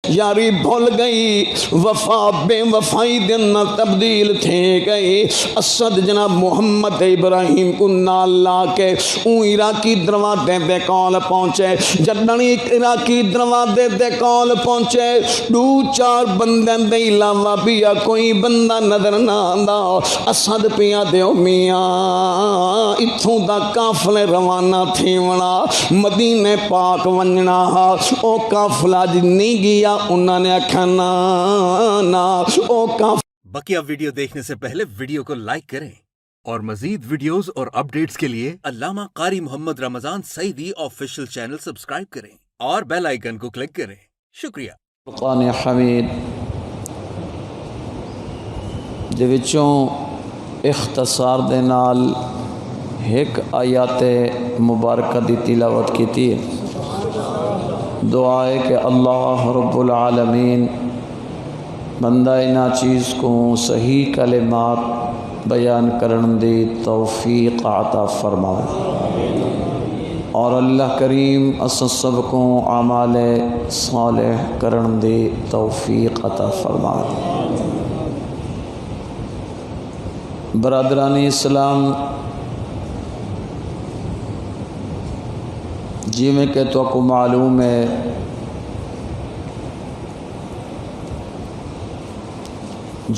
یاری بھول گئی، وفا بے وفائی دن نہ تبدیل تھے گئی۔ اسد جناب محمد ابراہیم کو نال لا کے اون عراقی دروازے دے کول پہنچے۔ جدنی عراقی دروازے دے کول پہنچے، دو چار بندے دے علاوہ بھی کوئی بندہ نظر نہ آندا۔ اسد پیا دیو میاں اتھوں دا قافلے روانہ تھی ونا مدینے پاک ونجنا، او قافلہ جی نہیں گیا، انہوں نے آکھا نا او قافلہ۔ بقیہ ویڈیو دیکھنے سے پہلے ویڈیو کو لائک کریں اور مزید ویڈیوز اور اپڈیٹس کے لیے علامہ قاری محمد رمضان سعیدی آفیشیل چینل سبسکرائب کریں اور بیل آئیکن کو کلک کریں۔ شکریہ۔ فرقان حمید دے وچوں اختصار دے نال ایک آیات مبارکہ دی تلاوت کیتی ہے۔ دعا ہے کہ اللہ رب العالمین بندہ نا چیز کو صحیح کلمات بیان کرن دی توفیق عطا فرمائے، اور اللہ کریم اس سب کو اعمال صالح کرن دی توفیق عطا فرمائے۔ برادران اسلام، جی میں کہ تو کو معلوم ہے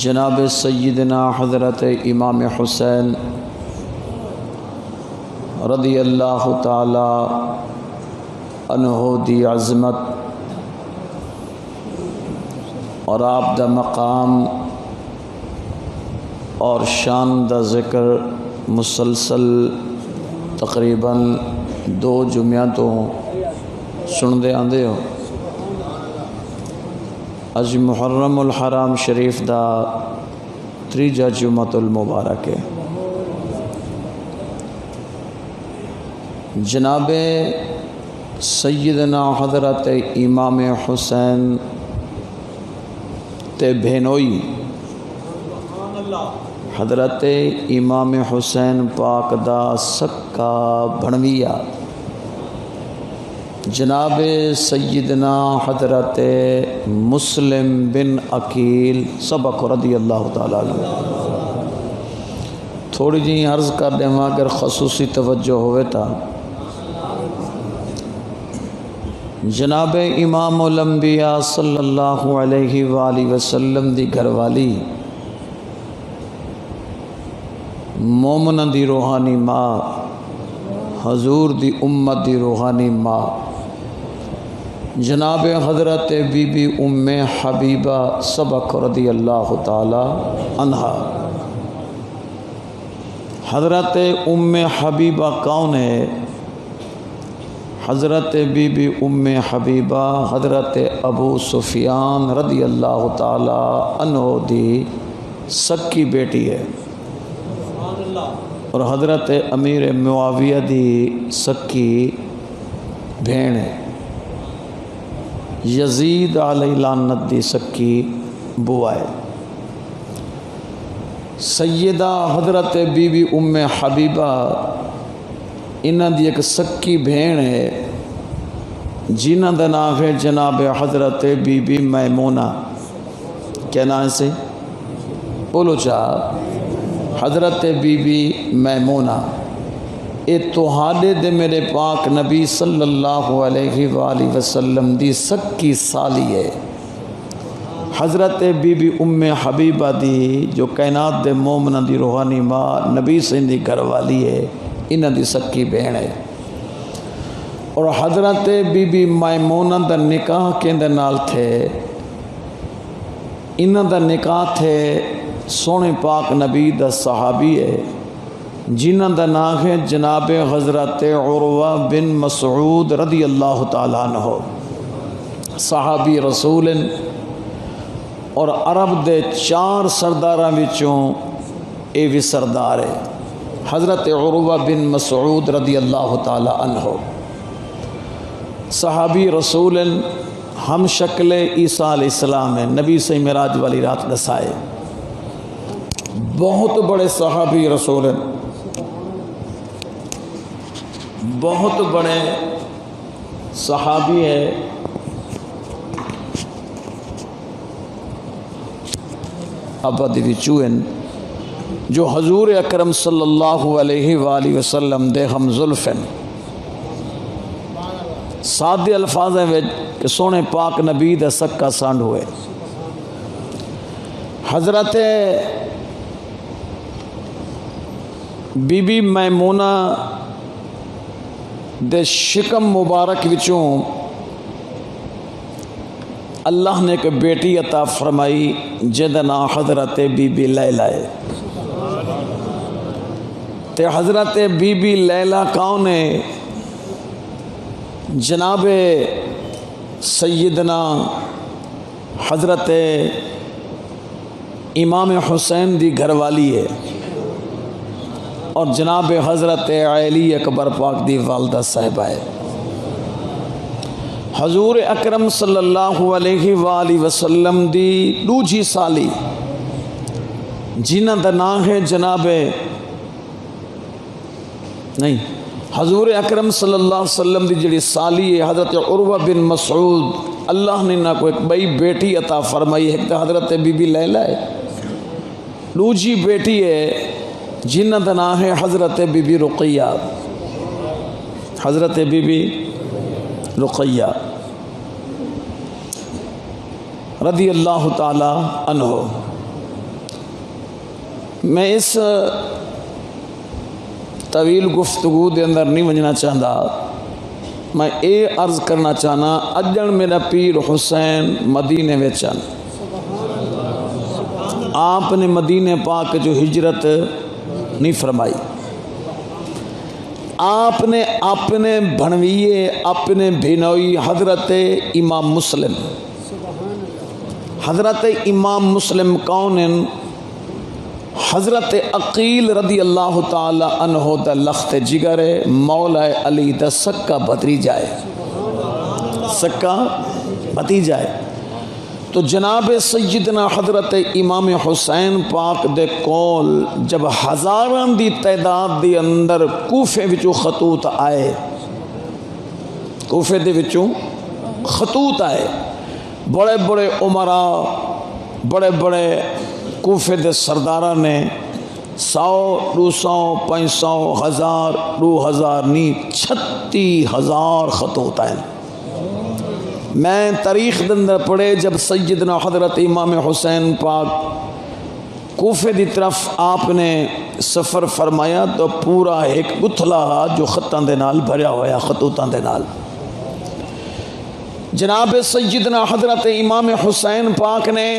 جناب سیدنا حضرت امام حسین رضی اللہ تعالی عنہ دی عظمت اور آپ دا مقام اور شان دا ذکر مسلسل تقریباً 2 جمعہ تو سن دے آندے ہو۔ اج محرم الحرام شریف دا 3 جمعۃ المبارک ہے۔ جناب سیدنا حضرت امام حسین تے بہنوئی حضرت امام حسین پاک دا سکا بھنویا جناب سیدنا حضرت مسلم بن عقیل سبق رضی اللہ تعالیٰ عنہ۔ تھوڑی جی عرض کر دیں اگر خصوصی توجہ ہوئے تا جناب امام الانبیاء صلی اللہ علیہ وآلہ وسلم دی گھر والی مومن دی روحانی ماں، حضور دی امت دی روحانی ماں جناب حضرت بی بی ام حبیبہ سبق رضی اللہ تعالی عنہا۔ حضرت ام حبیبہ کون ہے؟ حضرت بی بی ام حبیبہ حضرت ابو سفیان رضی اللہ تعالی عنہ دی سکی بیٹی ہے، اور حضرت امیر معاویہ دی سکی بھین ہے، یزید علیہ لعنت دی سکی بوا ہے۔ سیدہ حضرت بی بی ام حبیبہ انہاں دی ایک سکی بھین ہے جنہاں دا نام ہے جناب حضرت بی بی میمونہ۔ کیا نام سے بولو چاہ؟ حضرت بی بی میمونہ۔ اے توہاڈے دے میرے پاک نبی صلی اللہ علیہ وآلہ وسلم دی سکی سالی ہے۔ حضرت بی بی ام حبیبہ دی جو کائنات دے مومنہ دی روحانی ماں نبی سے دی گھر والی ہے، انہ دی سکی بہن ہے۔ اور حضرت بی بی میمونہ دا نکاح کیندے نال تھے، انہ دا نکاح تھے سونے پاک نبی دا صحابی ہے جنہ دا نام ہے جناب حضرت عروہ بن مسعود رضی اللہ تعالیٰ عنہ، صحابی رسول اور عرب دے 4 سرداراں وچوں اے بھی سردار ہے، حضرت عروہ بن مسعود رضی اللہ تعالیٰ عنہ، صحابی رسول ہم شکل عیسیٰ علیہ السلام ہے، نبی سے معراج والی رات دسائے، بہت بڑے صحابی رسول ہیں، بہت بڑے صحابی ہے، صحابہ دے وچوں ہیں جو حضور اکرم صلی اللہ علیہ وآلہ وسلم دے ہم زلف ہیں. سادے الفاظ ہیں کہ سونے پاک نبی دا سکا سانڈ ہوئے. حضرت بی بی میمونہ دے شکم مبارک وچوں اللہ نے ایک بیٹی عطا فرمائی جہدا نام حضرت بی بی لیلہ ہے. تے حضرت بی بی لیلہ کون ہے؟ جناب سیدنا حضرت امام حسین دی گھر والی ہے اور جناب حضرت علی اکبر پاک دی والدہ صاحبہ ہے. حضور اکرم صلی اللہ علیہ وآلہ وسلم دی دوجی سالی جنہ دا نام ہے جناب نہیں حضور اکرم صلی اللہ علیہ وسلم دی جڑی سالی ہے حضرت عروہ بن مسعود. اللہ نے نہ کو ایک بئی بیٹی عطا فرمائی. ایک تو حضرت بی بی لیلہ ہے، دوجی بیٹی ہے جنہ دا نام ہے حضرت بی بی رقیہ. حضرت بی بی رقیہ رضی اللہ تعالی عنہ. میں اس طویل گفتگو دے اندر نہیں ونجنا چاہتا. میں اے عرض کرنا چاہنا اجن میرا پیر حسین مدینے وچن آپ نے مدینے پاک جو ہجرت نہیں فرمائی. آپ نے اپنے بھنویے اپنے بھینوئی حضرت امام مسلم، حضرت امام مسلم کون ہیں؟ حضرت عقیل رضی اللہ تعالی عنہ دا لخت جگر مولا علی دا سکا بھتیجا ہے، سکا بھتیجا ہے. تو جناب سیدنا حضرت امام حسین پاک دے کول جب ہزاران دی تعداد دے اندر کوفے وچوں خطوط آئے، کوفے دے وچوں خطوط آئے، بڑے بڑے عمراء بڑے بڑے کوفے دے سردارہ نے 100 200 500 1000 2000 نہیں 36,000 خطوط آئے. میں تاریخ دے اندر پڑھے جب سیدنا حضرت امام حسین پاک کوفے دی طرف آپ نے سفر فرمایا تو پورا ایک گتھلا جو خطاں دے نال بھریا ہویا خطوطاں دے نال. جناب سیدنا حضرت امام حسین پاک نے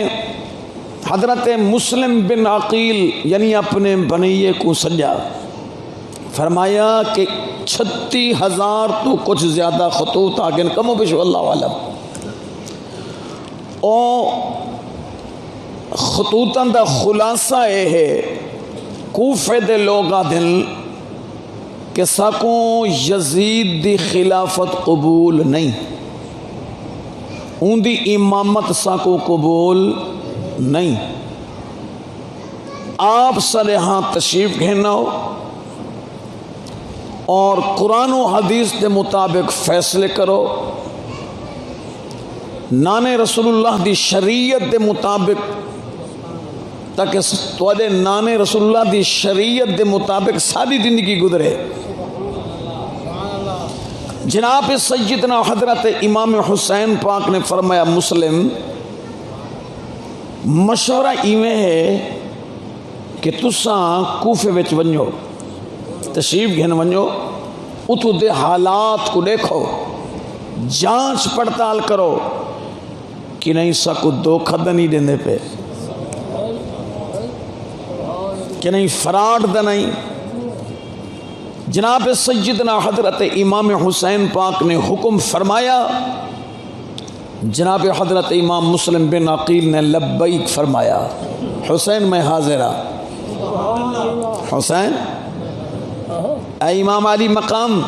حضرت مسلم بن عقیل یعنی اپنے بنیے کو سجا فرمایا کہ 36,000 تو کچھ زیادہ خطوط آگے کم و بیش اللہ عالم. او خطوطاں دا خلاصہ یہ ہے کوفے دے لوگاں دل کہ ساکوں یزید دی خلافت قبول نہیں، ان دی امامت ساکوں قبول نہیں. آپ صالحاں تشریف گھننا ہو اور قرآن و حدیث کے مطابق فیصلے کرو، نانے رسول اللہ دی شریعت کے مطابق تاکہ تھوڑے نانے رسول اللہ دی شریعت کے مطابق ساری زندگی گزرے. جناب سیدنا حضرت امام حسین پاک نے فرمایا مسلم مشورہ ایویں ہے کہ تساں کوفے وچ ونجو، تشریف گھن ونجو، اتو دے حالات کو دیکھو، جانچ پڑتال کرو کہ نہیں سکو دھوکھا نہیں دیندے پہ، کہ نہیں فراڈ دا نہیں. جناب سیدنا حضرت امام حسین پاک نے حکم فرمایا. جناب حضرت امام مسلم بن عقیل نے لبیک فرمایا، حسین میں حاضرہ، حسین اے امام علی مقام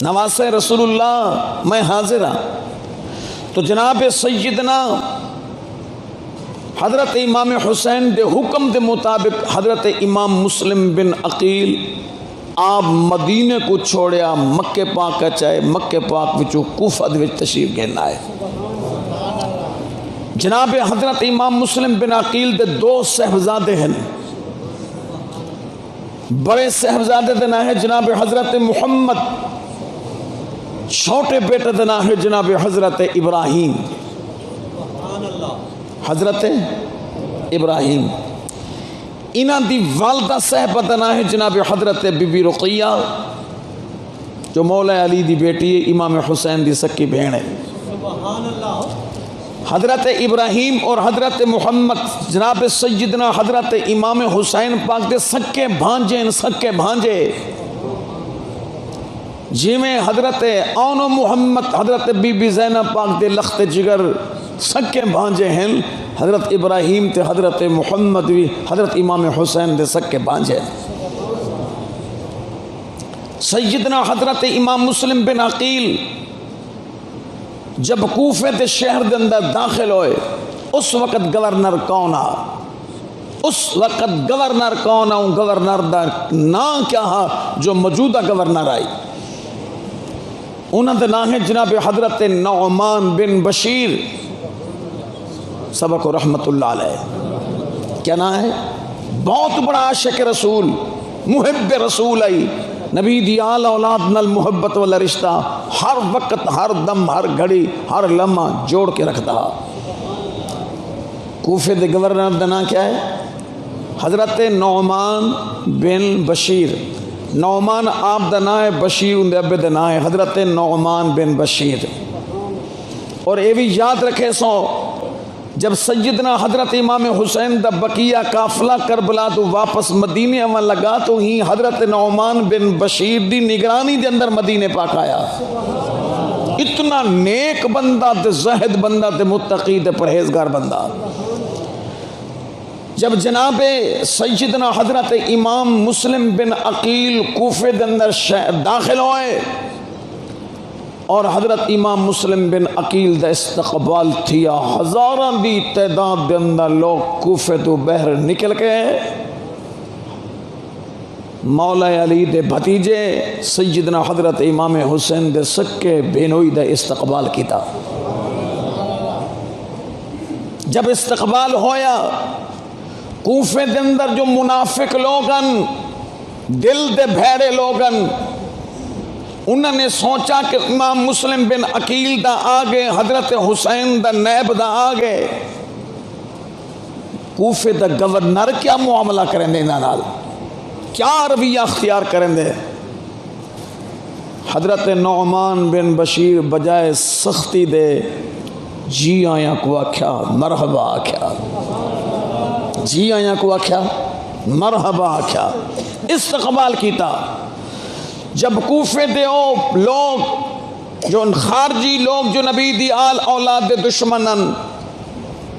نواز رسول اللہ میں حاضرہ. تو جناب سیدنا حضرت امام حسین دے حکم دے مطابق حضرت امام مسلم بن عقیل آپ مدینے کو چھوڑیا، مکہ پاک چاہے مکہ پاک وچوں کوفہ دے وچ تشریف گھن آئے. جناب حضرت امام مسلم بن عقیل دے دو صاحبزادے ہیں. بڑے صاحبزادے دا نام ہے جناب حضرت محمد، چھوٹے بیٹے دا نام ہے جناب حضرت ابراہیم. حضرت ابراہیم انہاں دی والدہ صاحبہ دا نام ہے جناب حضرت بی بی رقیہ جو مولا علی دی بیٹی ہے، امام حسین دی سکی بہن ہے. حضرت ابراہیم اور حضرت محمد جناب سیدنا حضرت امام حسین پاک دے سکے بھانجے ہیں، سکے بھانجے جی میں حضرت اون محمد حضرت بی بی زینب پاک دے لخت جگر سکے بھانجے ہیں. حضرت ابراہیم تے حضرت محمد بھی حضرت امام حسین دے سکے بھانجے. سیدنا حضرت امام مسلم بن عقیل جب کوفے دے شہر دے اندر داخل ہوئے اس وقت گورنر کون آ؟ اس وقت گورنر کون آ؟ گورنر دا نام کیا ہے جو موجودہ گورنر آئی؟ انہوں نے نام ہے جناب حضرت نعمان بن بشیر سبق و رحمت اللہ علیہ. کیا نام ہے؟ بہت بڑا عاشق رسول، محب رسول آئی. نبی دی آل اولاد نال محبت والا رشتہ ہر وقت، ہر دم، ہر گھڑی، ہر لمحہ جوڑ کے رکھتا. کوفے دے گورنر دا نام کیا ہے؟ حضرت نعمان بن بشیر. نعمان آپ دا نام ہے، بشیر ان دے ابے دا نام ہے حضرت نعمان بن بشیر. اور یہ بھی یاد رکھے سو جب سیدنا حضرت امام حسین دا بقیہ قافلہ کربلا تو واپس مدینے آن لگا تو ہی حضرت نعمان بن بشیر دی نگرانی دے اندر مدینے پاک آیا. اتنا نیک بندہ تے زاہد بندہ تے متقی تے پرہیزگار بندہ. جب جناب سیدنا حضرت امام مسلم بن عقیل کوفے دے اندر داخل ہوئے اور حضرت امام مسلم بن عقیل دا استقبال تھیا، ہزاراں دی تعداد دے اندر لوگ کوفے تو بہر نکل کے مولا علی دے بھتیجے سیدنا حضرت امام حسین دے سکے بینوئی دا استقبال کیتا. جب استقبال ہویا کوفے دے اندر جو منافق لوگن، دل دے بھیڑے لوگن، انہوں نے سوچا کہ امام مسلم بن عقیل دا آگے، حضرت حسین دا نیب دا آگے، کوفے دا گورنر کیا معاملہ کریں دے انہاں نال، کیا رویہ اختیار کریں دے؟ حضرت نعمان بن بشیر بجائے سختی دے جی آیاں کو آکھیا مرحبا آکھیا، جی آیاں کو آکھیا مرحبا آکھیا، استقبال کیتا. جب کوفے دے لوگ جو خارجی لوگ جو نبی دی آل اولاد دے دشمنن،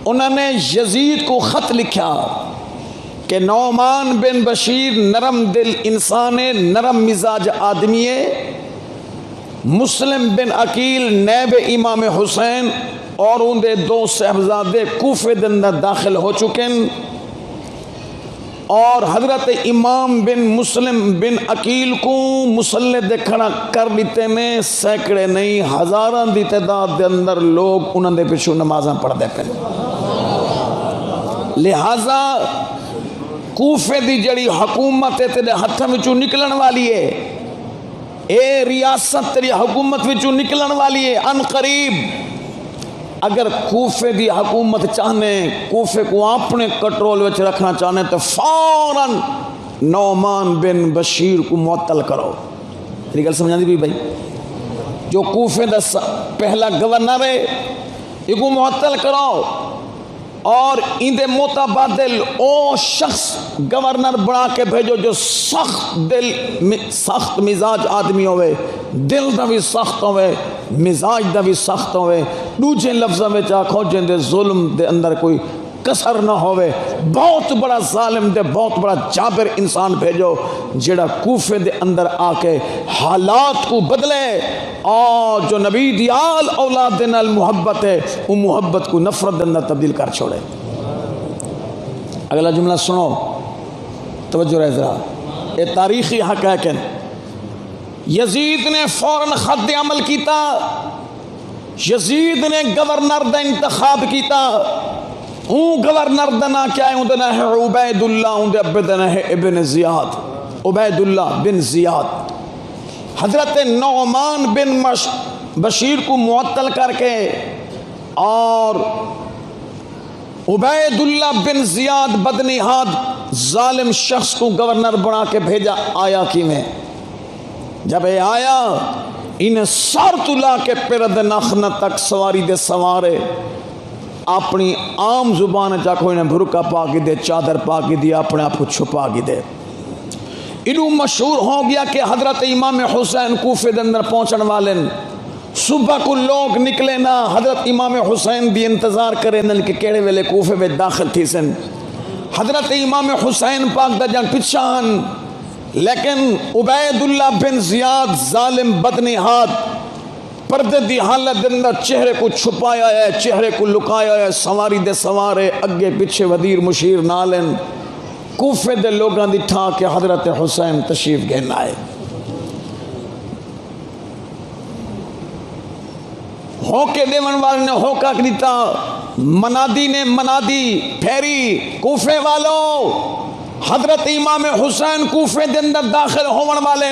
انہوں نے یزید کو خط لکھا کہ نعمان بن بشیر نرم دل انسان، نرم مزاج آدمی ہے، مسلم بن عقیل نیب امام حسین اور ان دے دو صاحبزادے کوفے دے اندر داخل ہو چکے ہیں اور حضرت امام بن مسلم بن عقیل کو مسلح دے کھڑا کر لیتے میں سینکڑے نہیں ہزاراں دی تعداد دے اندر لوگ انہوں دے پیچھے نمازاں پڑھ دے پہ. لہذا کوفے دی جڑی حکومت تیرے ہتھاں وچوں نکلن والی ہے، اے ریاست تیری حکومت وچوں نکلن والی ہے ان قریب. اگر کوفے دی حکومت چاہنے، کوفے کو اپنے کنٹرول وچ رکھنا چاہنے تو فوراً نعمان بن بشیر کو معطل کرو. میری گل سمجھا دی بھی بھائی؟ جو کوفے دا پہلا گورنر ہے یہ کو معطل کرو اور ان دے متبادل او شخص گورنر بنا کے بھیجو جو سخت دل، سخت مزاج آدمی ہوئے، دل دا بھی سخت ہوئے، مزاج دا بھی سخت ہوئے، دوجے لفظوں میں آکھو جن دے ظلم دے اندر کوئی کسر نہ ہوئے، بہت بڑا ظالم دے بہت بڑا جابر انسان بھیجو جڑا کوفے دے اندر آ کے حالات کو بدلے اور جو نبی دی آل اولاد دے نال محبت ہے وہ محبت کو نفرت دے اندر تبدیل کر چھوڑے. اگلا جملہ سنو، توجہ رہے ذرا، یہ تاریخی حقائق ہے. یزید نے فوراً خط عمل کیتا یزید نے گورنر دا انتخاب کیتا، اون گورنر دا نا کیا ہے؟ اون دا نا ہے عبید اللہ، اون دے ابے دا نا ہے ابن زیاد، عبید اللہ بن زیاد۔ حضرت نعمان بن بشیر کو معطل کر کے اور عبید اللہ بن زیاد بدنہاد ظالم شخص کو گورنر بنا کے بھیجا۔ آیا کی میں جب یہ آیا انہیں سار تلا کے پرد نخنہ تک سواری دے سوارے، اپنی عام زبان چاکو انہیں بھرکا پا کی دے، چادر پا کی دی، اپنے آپ کو چھپا کی دے۔ انہوں مشہور ہو گیا کہ حضرت امام حسین کوفے دے اندر پہنچن والے، صبح کو لوگ نکلے نا حضرت امام حسین دی انتظار کرے نن کہ کیڑے ویلے کوفے میں داخل تھی سن۔ حضرت امام حسین پاک دا جان پچھان، لیکن عبید اللہ بن زیاد ظالم بدنہاد پردے دی حالت اندر چہرے کو چھپایا ہے، چہرے کو لکایا ہے، سواری دے سوارے اگے پیچھے وزیر مشیر نالن کوفے دے لوگاں دی ٹھا کے حضرت حسین تشریف گھن آئے۔ ہوکے دیون والے نے ہوکا کریتا، منادی نے منادی پھیری، کوفے والو حضرت امام حسین کوفے دے اندر داخل ہون والے،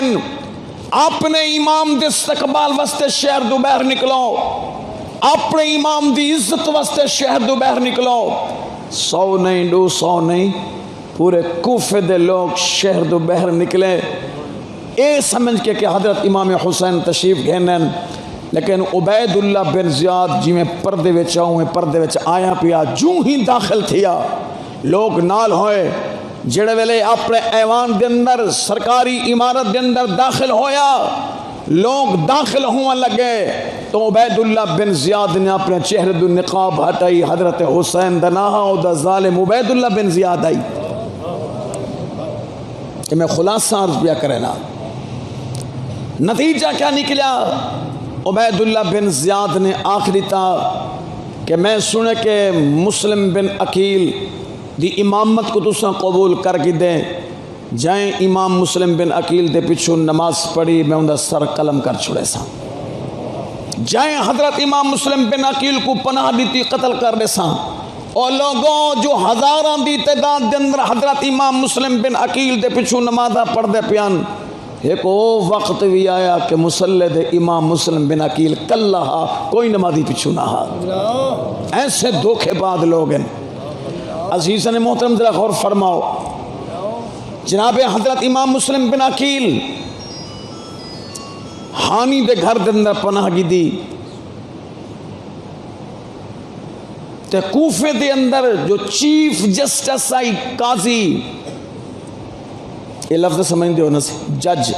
اپنے امام دے استقبال واسطے شہر دو باہر نکلو، اپنے امام دی عزت واسطے شہر دو باہر نکلو۔ 100 نہیں 200 نہیں، پورے کوفے دے لوگ شہر دو باہر نکلے، اے سمجھ کے کہ حضرت امام حسین تشریف گھنن۔ لیکن عبید اللہ بن زیاد جی میں پردے وچ آؤں، پردے وچ آیا پیا، جو ہی داخل تھیا لوگ نال ہوئے، جڑے ویلے اپنے ایوان دے اندر سرکاری عمارت دے اندر داخل ہویا، لوگ داخل ہوں لگے تو عبید اللہ بن زیاد نے اپنے چہرے دو نقاب ہٹائی، حضرت حسین دناہا او دا ظالم عبید اللہ بن زیاد آئی۔ کہ میں خلاصہ عرض بیا کرے نا، نتیجہ کیا نکلا؟ عبید اللہ بن زیاد نے آخری تا کہ میں سنے کہ مسلم بن عقیل دی امامت کو تساں قبول کر کے دیں، جائیں امام مسلم بن عقیل دے پچھو نماز پڑھی، میں ان دا سر قلم کر چھوڑے سا، جائیں حضرت امام مسلم بن عقیل کو پناہ دیتی قتل کر دے سا، اور لوگوں جو ہزاران دی تعداد دے اندر حضرت امام مسلم بن عقیل دے پچھو نمازہ پڑھ دے پیان۔ ایک او وقت بھی آیا کہ مسلح دے امام مسلم بن عقیل کلہا کوئی نمازی پچھو نہ ہا، ایسے دھوکے بعد لوگ ہیں۔ عزیزاً محترم ذرا غور فرماؤ، جناب حضرت امام مسلم بن عقیل ہانی دے گھر دے اندر پناہ گی دی، تے کوفے دے اندر جو چیف جسٹس آئی قاضی، یہ لفظ سمجھ دیو نا سی، جج،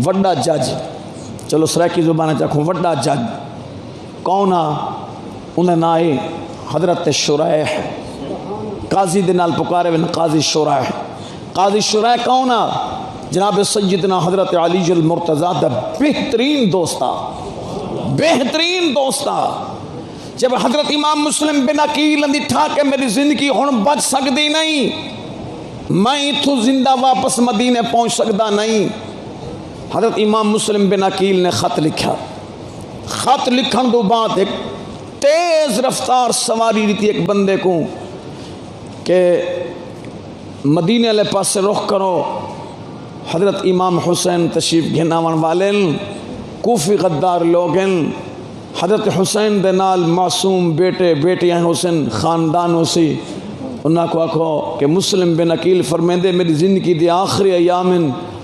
وڈا جج، چلو سرائکی زبانہ چاکھوں، وڈا جج کون آ؟ انہیں نائے حضرت شرائح، قاضی دے نال پکارے ون قاضی شرائح۔ قاضی شرائح کون آ؟ جناب سیدنا حضرت علی المرتضیٰ دا بہترین دوستا، بہترین دوستا۔ جب حضرت امام مسلم بن عقیل اندھی ٹھا کہ میری زندگی ہون بچ سکتی نہیں، میں تو زندہ واپس مدینے پہنچ سکتا نہیں، حضرت امام مسلم بن عقیل نے خط لکھا۔ خط لکھن دو بعد ایک تیز رفتار سواری رہتی ایک بندے کو کہ مدینے والے پاس سے رخ کرو، حضرت امام حسین تشریف گھناون والے کوفی غدار لوگ ہیں، حضرت حسین دے نال معصوم بیٹے بیٹیاں حسین خاندانوں سے، انہاں کو آکھو کہ مسلم بن عقیل فرمیندے میری زندگی دی آخری ایام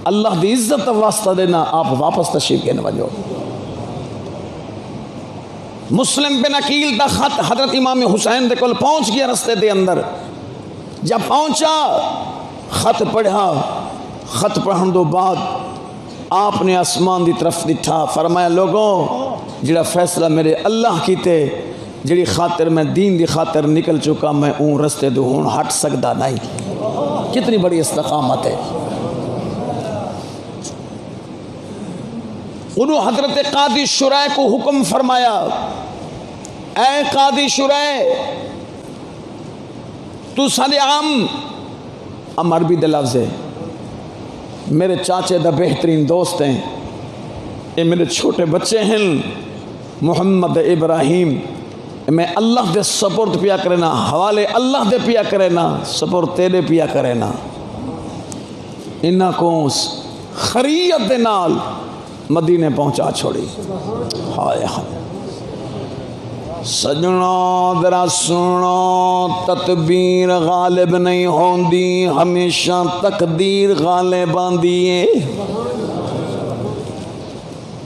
اللہ دی عزت واسطہ دینا، آپ واپس تشریف گھن وجو۔ مسلم بن عقیل دا خط حضرت امام حسین دے کول پہنچ گیا رستے دے اندر، جب پہنچا خط پڑھا، خط پڑھن دو بعد آپ نے آسمان دی طرف دٹھا، فرمایا لوگوں جڑا فیصلہ میرے اللہ کیتے، جڑی خاطر میں دین دی خاطر نکل چکا، میں اون رستے دو ہون ہٹ سکتا نہیں۔ کتنی بڑی استقامت ہے۔ انہوں حضرت قاضی شرائح کو حکم فرمایا، اے قاضی شرائح تو سادے عام عربی دے لفظ ہے، میرے چاچے دا بہترین دوست ہیں، یہ میرے چھوٹے بچے ہیں، محمد ابراہیم میں اللہ دے سپرد پیا کرنا، حوالے اللہ دے پیا کرنا، سپرد تیرے پیا کرنا، انہاں کو خریت دے نال مدینے پہنچا چھوڑی۔ ہائے ہائے سجنوں ذرا سنو، تدبیر غالب نہیں ہوندی، ہمیشہ تقدیر غالب آندی ہے۔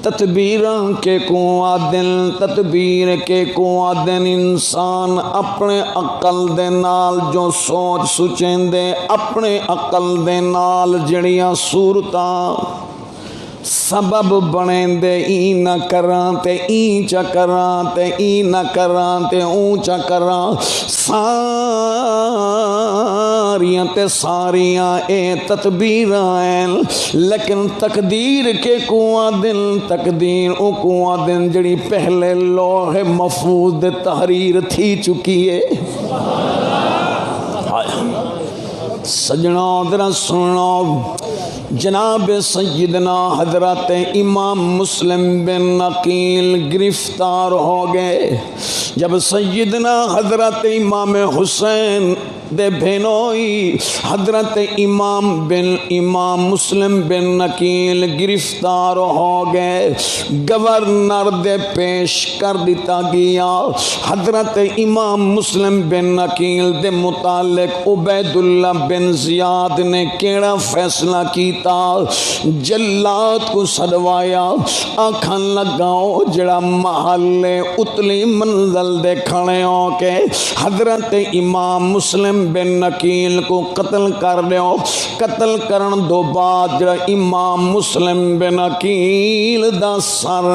تدبیراں کے کوادن، تدبیر کے کوادن، انسان اپنے عقل دے نال جو سوچ سچیں دے، اپنے عقل دے نال جڑیاں صورتاں سبب بنیں دے، ای نہ کراں تے ای چا کراں تے ای نہ کراں تے اون چا کراں، ساریاں تے ساریاں اے تدبیراں ہیں، لیکن تقدیر کے کنواں دن، تقدیر او کنواں دن جڑی پہلے لوح محفوظ دے تحریر تھی چکی ہے۔ سجنوں ذرا سنو، جناب سیدنا حضرت امام مسلم بن عقیل گرفتار ہو گئے۔ جب سیدنا حضرت امام حسین دے بھینوئی حضرت امام مسلم بن عقیل گرفتار ہو گئے، گورنر دے پیش کر دیتا گیا۔ حضرت امام مسلم بن عقیل دے متعلق عبید اللہ بن زیاد نے کیڑا فیصلہ کیتا، جلات کو سدوایا، آنکھاں لگاؤ جڑا محلے اتلی منزل دے کھڑے ہو کے حضرت امام مسلم بن عقیل کو قتل کر دیو۔ قتل کرن دو بعد جڑا امام مسلم بن عقیل دا سر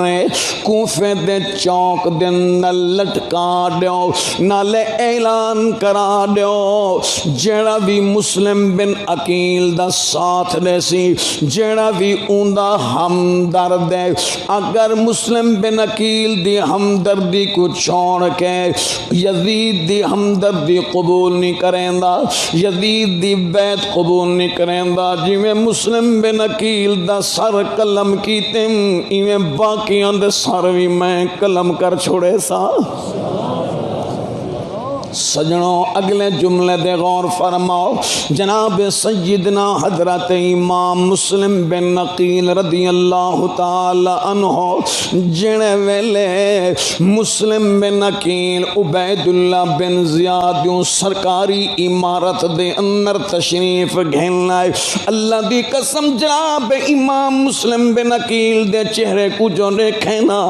کوفے دے چوک دے اندر لٹکا دیو، نالے اعلان کرا دیو جڑا بھی مسلم بن عقیل دا ساتھ دے سی، جڑا بھی اوندا ہمدرد ہے، اگر مسلم بن عقیل دی ہمدردی کو چھوڑ کے یزید دی ہمدردی قبول نہیں کریں دا، یزید دی بیعت قبول نہیں کریں دا، جی میں مسلم بن عقیل دا سر قلم کیتے ایویں باقیاں دے سر بھی میں قلم کر چھوڑے سا۔ سجنوں اگلے جملے دے غور فرماؤ، جناب سیدنا حضرت امام مسلم بن عقیل رضی اللہ تعالی عنہ جنے ویلے مسلم بن عقیل عبید اللہ بن زیاد سرکاری عمارت دے اندر تشریف گھن آئے، اللہ دی قسم جناب امام مسلم بن عقیل دے چہرے کو جو دیکھے نا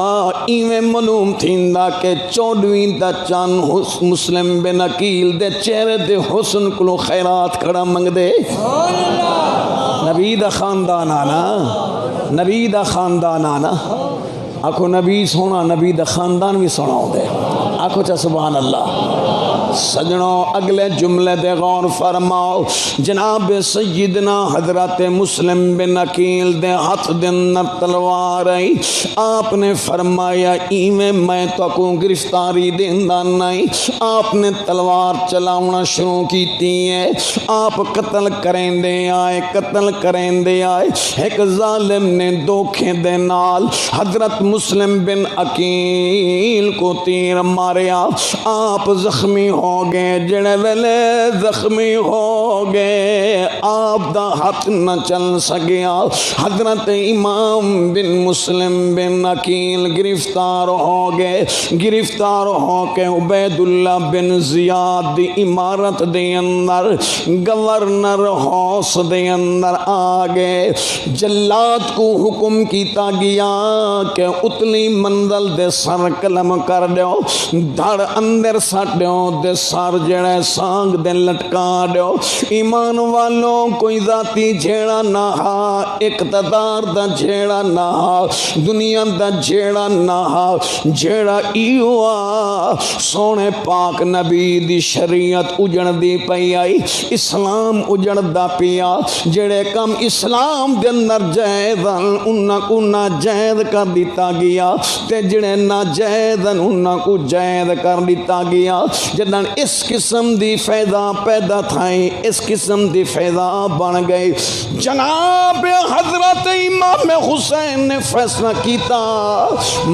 ایویں معلوم تھیندا کہ 14ویں دا چاند مسلم بن عقیل دے چہرے دے حسن کو خیرات کھڑا منگ دے۔ نبی دا خاندان آنا، نبی دا خاندان آنا، آکھو نبی سونا، نبی دا خاندان بھی سونا ہو دے، آکھو چا سبحان اللہ۔ سجنوں اگلے جملے دے غور فرماؤ، جناب سیدنا حضرت مسلم بن عقیل دے ہاتھ دے اندر تلوار آئی، آپ نے فرمایا ایویں میں تو کو گرفتاری دیندا نہیں، آپ نے تلوار چلاونا شروع کیتی ہے، آپ قتل کریں دے آئے، قتل کریں دے آئے، ایک ظالم نے دھوکے دے نال حضرت مسلم بن عقیل کو تیر ماریا، آپ زخمی ہو گئے، جڑے ویلے زخمی ہو گئے آپ دا ہاتھ نہ چل سکیا، حضرت امام بن مسلم بن عقیل گرفتار ہو گئے، گرفتار ہو کے عبید اللہ بن زیاد دی عمارت دے اندر گورنر ہاؤس دے اندر آ گئے، جلات کو حکم کیتا گیا کہ اتلی منزل دے سر قلم کر دیو، دھڑ اندر سٹ دیو، دے سر جڑے سانگ دے لٹکا دیو۔ ایمان والوں کوئی ذاتی جھیڑا نہ ہا، اقتدار دا جھیڑا نہ ہا، دنیا دا جھیڑا نہ ہا، جھیڑا ایو آ سونے پاک نبی دی شریعت اجڑ دی پئی آئی، اسلام اجڑ دا پیا، جڑے کم اسلام دے اندر جائزن انہاں کو ناجائز کر دیتا گیا، تے جڑے ناجائزن انہاں کو جائز کر دیتا گیا۔ جدہ جڑن اس قسم دی فیضا پیدا تھائیں، اس قسم دی فیضا بن گئی۔ جناب حضرت امام حسین نے فیصلہ کیتا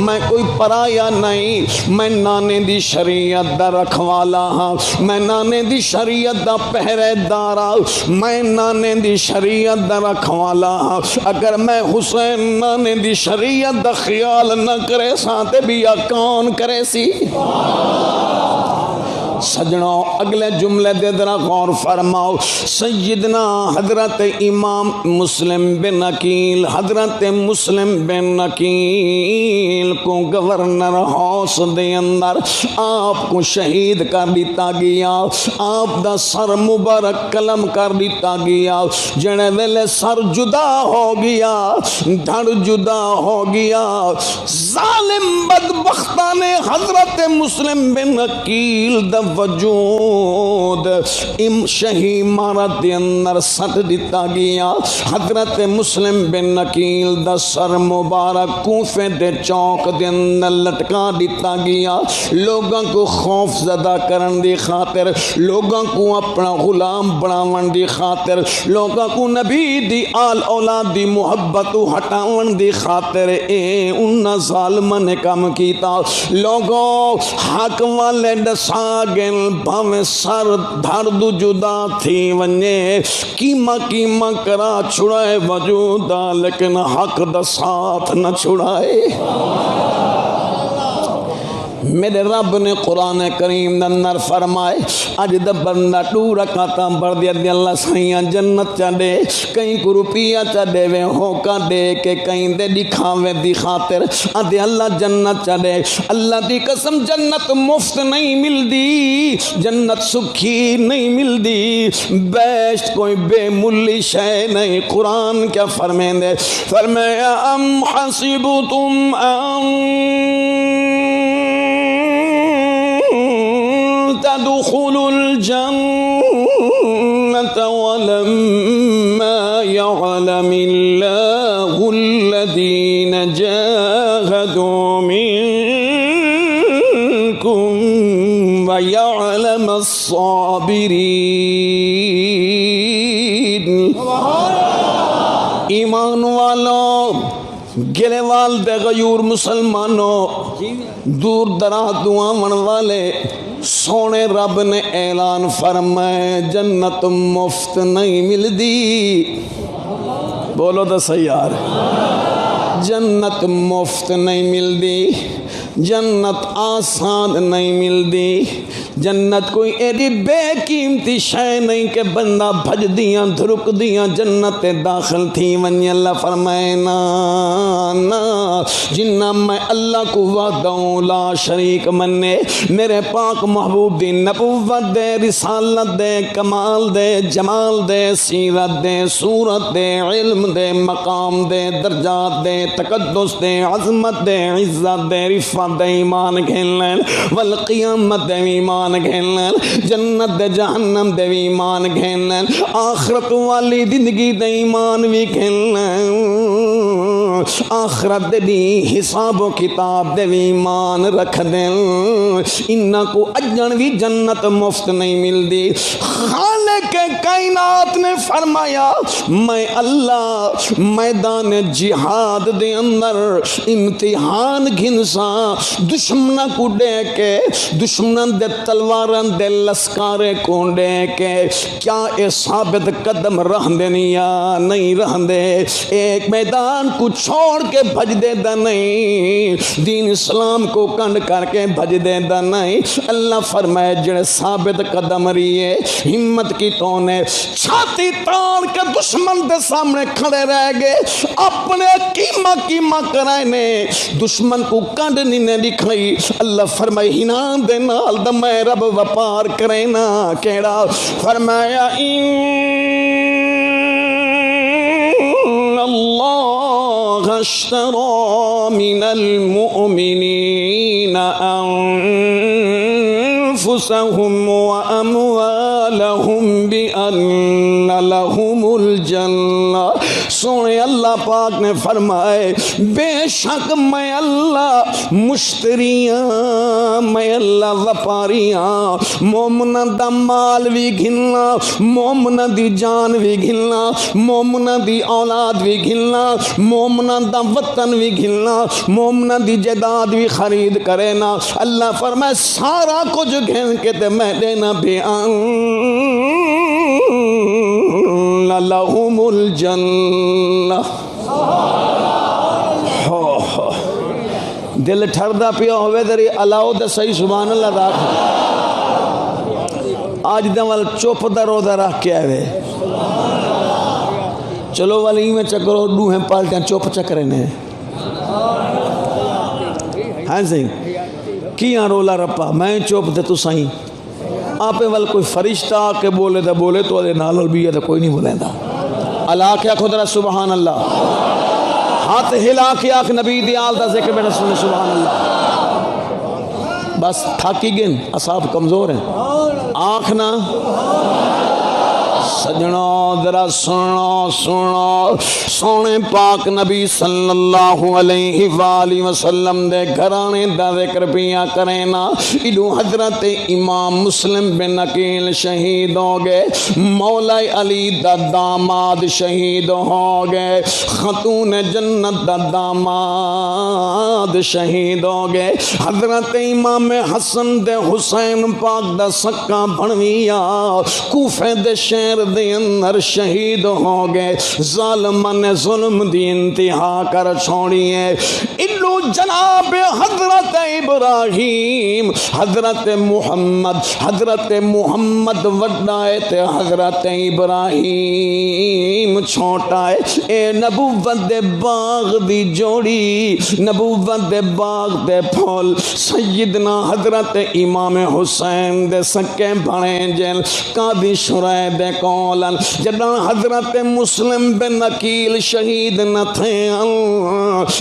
میں کوئی پرایا نہیں، میں نانے دی شریعت دا رکھوالا ہاں، میں نانے دی شریعت دا پہرے دار ہاں، میں نانے دی شریعت دا رکھوالا ہاں۔ اگر میں حسین نانے دی شریعت دا خیال نہ کرے ساتے بھی یا کون کرے سی؟ سجنوں اگلے جملے دے ذرا غور فرماؤ۔ سیدنا حضرت امام مسلم بن عقیل، حضرت مسلم بن عقیل کو گورنر ہاؤس دے اندر آپ کو شہید کر دیتا گیا، آپ دا سر مبارک قلم کر دیتا گیا۔ جنے ویلے سر جدا ہو گیا، دھڑ جدا ہو گیا، ظالم بدبختہ نے حضرت مسلم بن عقیل دا وجود شہی عمارت دے اندر سٹ دیتا گیا۔ حضرت مسلم بن عقیل دا سر مبارک کوفے دے چوک دے اندر لٹکا دیتا گیا۔ لوگاں کو خوف زدہ کرن دی خاطر، لوگاں کو اپنا غلام بناون دی خاطر، لوگاں کو نبی دی آل اولاد دی محبت ہٹاون دی خاطر انہاں ظالماں نے کام کیتا۔ لوگوں حق والے ڈسا گن بھاویں سر دھڑ جدا تھی ونجے، کیما کیما کرا چھڑائے وجودا، لیکن حق دا ساتھ نہ چھڑائے۔ میرے رب نے قرآن کریم دے اندر فرمائے اج دا بندہ 2 رکعتاں پڑھ دیا دی اللہ سائیاں جنت چا دے، کہیں کو روپیہ چا دے وے ہوکا دے کے کہیں دے دکھاوے دی خاطر آدھے اللہ جنت چا دے۔ اللہ دی قسم جنت مفت نہیں مل دی، جنت سکھی نہیں مل دی، بیشت کوئی بے ملی شے نہیں۔ قرآن کیا فرمائیں دے؟ فرمایا ام حسبتم تدخلوا الجنة ولما يعلم الله الذين جاهدوا منكم ويعلم الصابرين۔ ایمان والوں، گلے وال بے غیور مسلمانوں، دور دراز دعاون والے، سونے رب نے اعلان فرمائے جنت مفت نہیں ملدی۔ بولو تو صحیح یار، جنت مفت نہیں ملدی، جنت آسان نہیں ملدی، جنت کوئی ایڈی بے قیمتی شے نہیں کہ بندہ بھج دیاں دھرک دیاں جنت داخل تھی ونی۔ اللہ فرمائے نا نا، جنہ میں اللہ کو وحدہ لا شریک منے، میرے پاک محبوب دی نبوت دے، رسالت دے، کمال دے، جمال دے، سیرت دے، صورت دے، علم دے، مقام دے، درجات دے، تقدس دے، عظمت دے، عزت دے، رفعت دے، ایمان گھنلن والقیامت دے ایمان گھنلن، جنت دے جہنم دے ایمان گھنلن، آخرت والی زندگی دے ایمان بھی گھنلن، آخرت دے حساب و کتاب دے ایمان رکھ دیں۔ انہاں کو اجن بھی جنت مفت نہیں ملدی۔ خالق کائنات نے فرمایا میں اللہ میدان جہاد دے اندر امتحان گھنساں، دشمنوں کو دے کے، دشمنوں دے تلواراں دے لسکارے کو دے کے، کیا اے ثابت قدم رہ دینی یا نہیں رہ دے، ایک میدان کو چھوڑ کے بھج دے دا نہیں، دین اسلام کو کنڈ کر کے بھج دے دا نہیں۔ اللہ فرمائے جڑے ثابت قدم رہیے، ہمت کی تو نے چھاتی تان کے دشمن دے سامنے کھڑے رہ گئے، اپنے کیما کرائے نے دشمن کو کنڈ نہیں دکھائی۔ اللہ فرمائے ہنا دے نال دا میں رب وپار کرے نا کیڑا، فرمایا اللہ اشترى من المؤمنين أنفسهم وأموالهم بأن لهم الجنة سونے اللہ پاک نے فرمائے بے شک میں اللہ مشتریاں، میں اللہ وپاریاں، مومنہ دا مال بھی گھلنا، مومنہ دی جان بھی گھلنا، مومنہ دی اولاد بھی گھلنا، مومنہ دا وطن بھی گھلنا، مومنہ دی جائیداد بھی خرید کرے نا۔ اللہ فرمائے سارا کچھ گھن کے تے میں دینا بھی لہم الجنہ۔ دل ٹھردا پیا ہوئے تیری الاؤ تے صحیح سبحان اللہ دا آج دل چپ دا رو دا رکھ کے آئے چلو والی میں چکرو دوہیں پالٹیاں چپ چکرے نے ہاں سی کیاں رولا رپا میں چپ دے تو سائیں آپ وال کوئی فرشتہ آکے بولے دا بولے تو دے نالل بھی ہے کوئی نہیں بولے دا اللہ کیا خود رہا سبحان اللہ ہاتھ ہلا کے آکھ نبی دیال دا ذکر میں رسول سبحان اللہ بس تھاکی گن اصحاب کمزور ہیں آنکھنا سجنوں ذرا سنو سنو سونے پاک نبی صلی اللہ علیہ وآلہ وسلم دے گھرانے دا ذکر پیا کریں نا ادو حضرت امام مسلم بن عقیل شہید ہو گئے، مولا علی دا داماد شہید ہو گئے، خاتون جنت دا داماد شہید ہو گئے، حضرت امام حسن دے حسین پاک دا سکا بھنویا کوفے دے شہر دے اندر شہید ہو گئے، ظالمان نے ظلم دی انتہا کر چھوڑی ہے۔ انو جناب حضرت ابراہیم حضرت محمد وڈائے تے حضرت ابراہیم چھوٹا ہے۔ اے نبوت دے باغ دی جوڑی، نبوت دے باغ دے پھول سیدنا حضرت امام حسین دے سکے بھڑے جل قاضی شرح دے کولن جدن حضرت مسلم بن عقیل شہید نہ تھے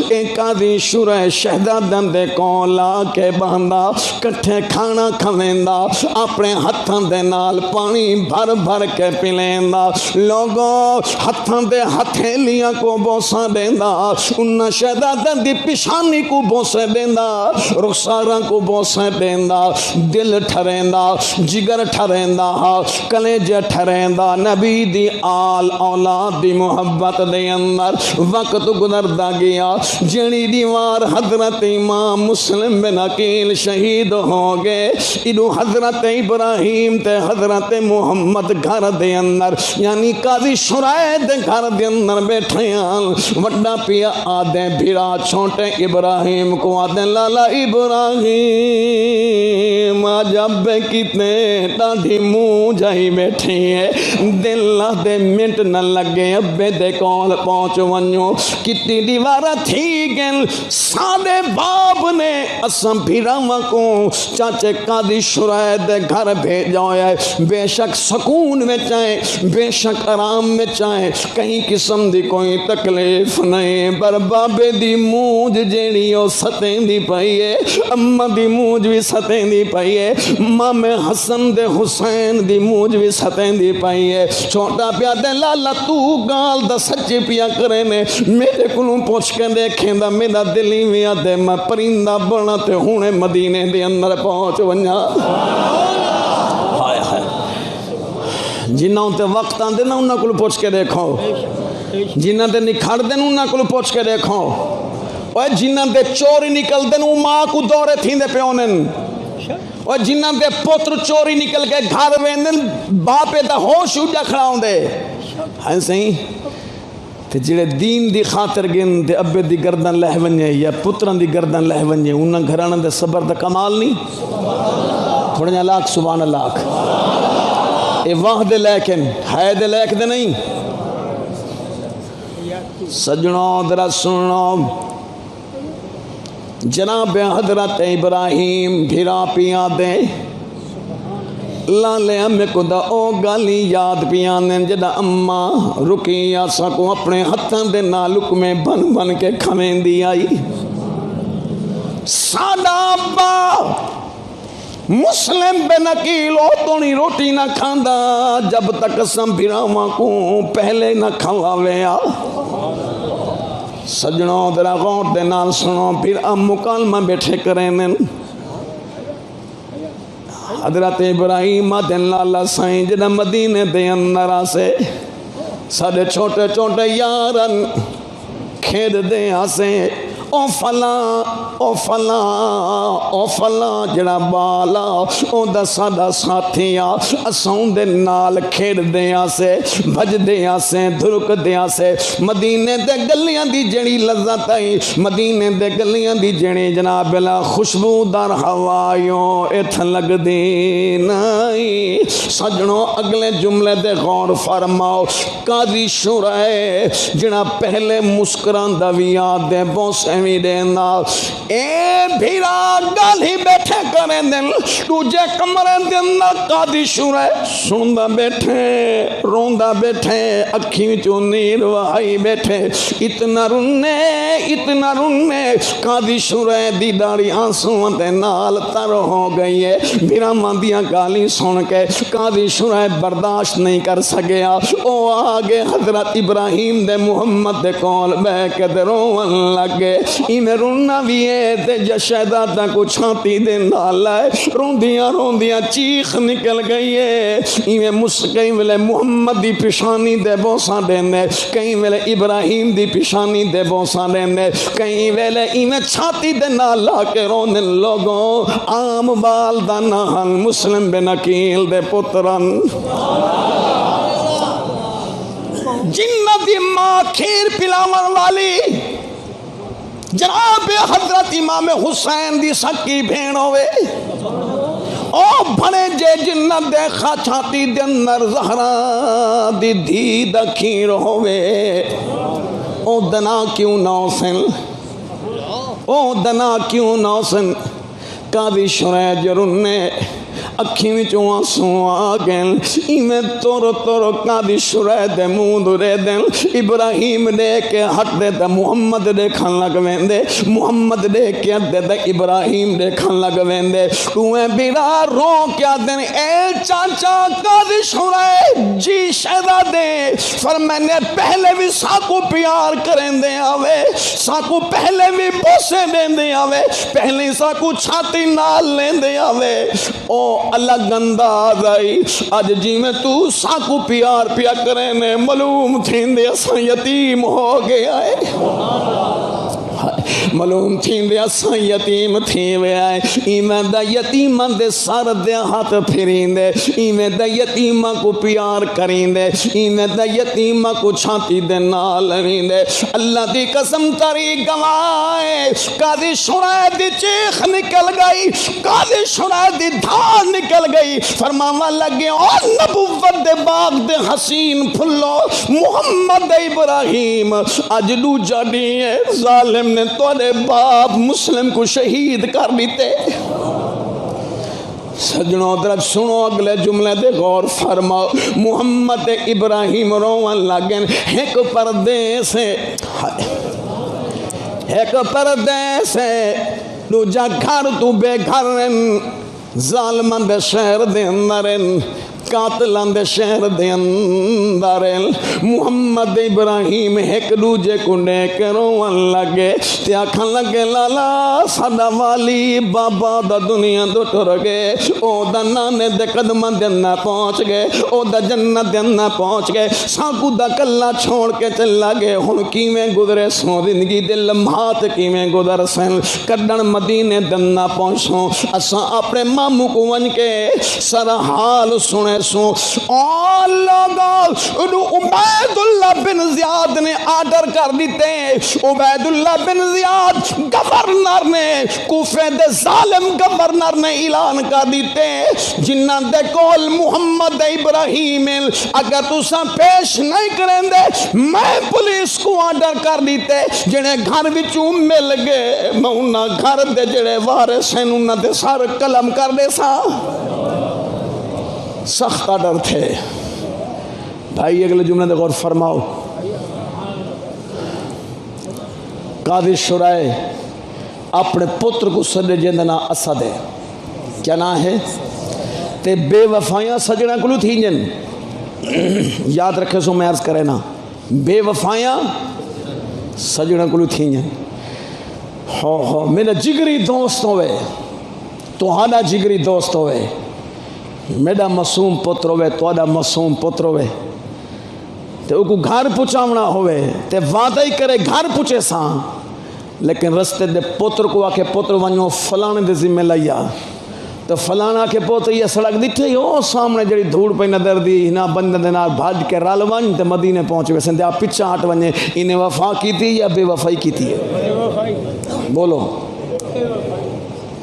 اے قاضی شرح شہدادن دے کولا کے باندھا کٹھے کھانا کھویندا اپنے ہتھاں دے نال پانی بھر بھر کے پلیندا، لوگوں ہتھاں دے ہتھیلیاں کو بوسا دیندا، انہاں شہدادن دی پیشانی کو بوسے دیندا، رخساراں کو بوسے دیندا، دل ٹھریندا، جگر ٹھریندا، کلیجہ ٹھریندا، نبی دی آل اولاد دی محبت دے اندر وقت گزردا گیا۔ جڑی دیوار حضرت امام مسلم بن عقیل شہید ہو گئے، ادو حضرت ابراہیم تے حضرت محمد گھر دے اندر یعنی قاضی شرح دے گھر دے اندر بیٹھے ہیں، وڈا پیا آدھے بھیرا چھوٹے ابراہیم کو آدھے لالا ابراہیم جب کتنے ڈاڈھی منہ جائی بیٹھے ہیں، دل دے منٹ نہ لگے ابے دے کول پہنچ ونجو کتی دیوارہ تھی گل سادے باب نے اسم بھیراواں کو چاچے قاضی شرح دے گھر بھیجا ہے، بے شک سکون میں چاہے بے شک آرام میں چاہے کہیں قسم دی کوئی تکلیف نہیں، پر بابے دی موج جیڑی او ستیں دی پئی ہے، اماں دی موج بھی ستیں دی پئی ہے، مام حسن دے حسین دی موج بھی ستیں دی پئی ہے، چھوٹا پیا دے لالا تو گال دا سچی پیا کرے نے میرے کلوں پوچھ کے دیکھیں دا میرا دلی میں آدھے میں پرندہ بنا تے ہونے مدینے دے اندر پہنچ ونجا۔ جنہاں تے وقت آن دے نا انہاں کلوں پوچھ کے دیکھو، جنہاں تے نکھڑ دے نا انہاں کلوں پوچھ کے دیکھو، اور جنہاں تے چوری نکل دے نا ماں کو دورے تھیں دے پیونن، اور جنہاں دے پتر چوری نکل کے گھر ویندن باپے دا ہوش اجا کھڑا ہوں دے ہاں صحیح تے جڑے دین دی خاطر گن تے ابے دی گردن لہ ونجے یا پتران دی گردن لہ ونجے انہاں گھرانا دے صبر دا کمال نہیں تھوڑا جا لاکھ سبحان اللہ اے واہ دے لیکن ہے دے لیک دے نہیں۔ سجنوں درہ سنو جناب حضرت ابراہیم بھیرا پیا دے لالے ہمیں کو دا او گالی یاد پیانے جدا اممہ رکی آسا کو اپنے ہتھاں دے نالک میں بن بن کے کھویں دی آئی، سادہ ابا مسلم بن عقیل او تونی روٹی نہ کھاندا جب تک سم بھیراواں کو پہلے نہ کھواوے آ۔ سجنوں ذرا غور دے نال سنو، پھر اب مکالمہ بیٹھے کریں نن حضرت ابراہیم دن لالا سائیں جنہ مدینے دے اندر آسے سارے چھوٹے چھوٹے یارن کھیڑ دے آسے او فلاں او فلاں او فلاں جڑا بالا او دا ساڈا ساتھی آ اساں دے نال کھیڑ دے آسے بھج دے آسے دھرک دے آسے مدینے دے گلیاں دی جڑی لذت آئی مدینے دے گلیاں دی جڑی جناب لا خوشبودار ہوایوں اتھ لگ دی نہیں۔ سجنوں اگلے جملے دے غور فرماؤ، قاضی شرائے جڑا پہلے مسکران دا وی یاد دے بوسے دینا اے بھیرا گل ہی بیٹھے کریں دن تجھے کمرے دن قاضی شرائے سندا بیٹھے روندا بیٹھے اکھی چوں نیر وہائی بیٹھے اتنا رونے قاضی شرائے دی داڑھی آنسوں دے نال تر ہو گئی ہے۔ بھیرا ماندیاں گالی سن کے قاضی شرائے برداشت نہیں کر سکیا، او آگے حضرت ابراہیم دے محمد دے کول بے کے درون لگے میں رونا بھی ہے تے جشیدہ تک چھاتی دے نالائے روندیاں چیخ نکل گئی ہے۔ کہیں ویلے محمد دی پیشانی دے بوساں دینے، کہیں ویلے ابراہیم دی پیشانی دے بوساں دینے، کہیں ویلے چھاتی دے نالا کے رونے لوگوں عام بال دا نال مسلم بن عقیل دے پترن جنہ دی ماں کھیر پلاون والی جناب حضرت امام حسین دی سکی بھین ہوئے او بھنے جے جنہ دیکھا چھاتی دے اندر زہرا دی دھی دا کھیر ہوئے او دنا کیوں نوسن او دنا کیوں نوسن قاضی شرائے جرنے اکھی میں چوں آنسوں آگن ایمیں تور قاضی شرائے دے منہ دے دن ابراہیم دے کے حق دے دا محمد دے کھن لگ ویندے محمد دے کے حق دے دا ابراہیم دے کھن لگ ویندے تویں بیرا رو کیا دن اے چاچا قاضی شرائے جی شہزادے فرمانے پہلے بھی ساکو پیار کریں دے آوے ساکو پہلے بھی بوسے دیں دے آوے پہلے ساکو چھاتی نال لیں دے آوے او اللہ گندہ آزائی آج جی میں تو ساکو پیار پیا کریں نے معلوم تھین دے اساں یتیم ہو گیا ہے معلوم تھین دے اساں یتیم تھین وے آئے ایمیں دا یتیمہ دے سار دے ہاتھ پھرین دے ایمیں دا یتیمہ کو پیار کرین دے ایمیں دا یتیمہ کو چھاتی دے نالوین دے اللہ دی قسم تاری گوائے قاضی شرائے دی چیخ نکل گئی قاضی شرائے دی دھار نکل گئی فرماوا لگے اور نبوت دے باغ دے حسین پھلو محمد ابراہیم اجلو جڑی ہے ظالم نے توڑے باپ مسلم کو شہید کر دیتے سجنوں طرف سنو اگلے جملے دے غور فرماؤ محمد ابراہیم روان لگن ایک پردے سے دوجا گھر تو بے گھرن ظالمان دے شہر دے اندرن قاتلان دے شہر دے اندرن محمد ابراہیم ایک دوجے کو نیک روان لگے تے آکھن لگے لالا ساڈا والی بابا دا دنیا دو ٹر گئے او دا نانے دے قدماں دے اندر پہنچ گئے او دا جنت دے اندر پہنچ گئے ساکو دا کلا چھوڑ کے چلا گئے ہن کیویں گزرے سو زندگی دے لمحات کیویں گزر سن کڈن مدینے دے اندر پہنچوں اساں اپنے ماموں کو ون کے سارا حال سنے سو اور لوگوں عبید اللہ بن زیاد نے آرڈر کر دیتے عبید اللہ بن زیاد گورنر نے کوفے دے ظالم گورنر نے اعلان کر دیتے جنہ دے کول محمد ابراہیم اگر تساں پیش نہیں کریں دے میں پولیس کو آرڈر کر دیتے جنہیں گھر وچوں مل گئے میں انہاں گھر دے جڑے وارث ہیں انہاں دے سار قلم کر دے سا سخت آرڈر تھے بھائی اگلے جملے دے غور فرماؤ قاضی شرائے اپنے پتر کو سدے جندنا اسد ہے کیا نام ہے تے بے وفایاں سجنا کلو تھی جن یاد رکھے سو میں عرض کرے نا بے وفایاں سجڑا کو تھی ہو میرا جگری دوست ہوئے تہاڈا جگری دوست ہوئے میرا معصوم پتر ہوئے تہاڈا معصوم پتر ہوئے تے او کو گھر پہنچاونا ہوئے تے وعدہ ہی کرے گھر پہنچے ساں لیکن رستے دے پتر کو آکے پتر ونجو فلانے دے ذمہ لیا تو فلانا کے پوتے یہ سڑک دیٹھے او سامنے جڑی دھوڑ پہ نظر دی ہنا بندے دے نال بھاج کے رل ون تے مدینے پہنچ ویسے تے آپ پچھا ہٹ ونجے انہیں وفا کی تھی یا بے وفائی کی تھی بولو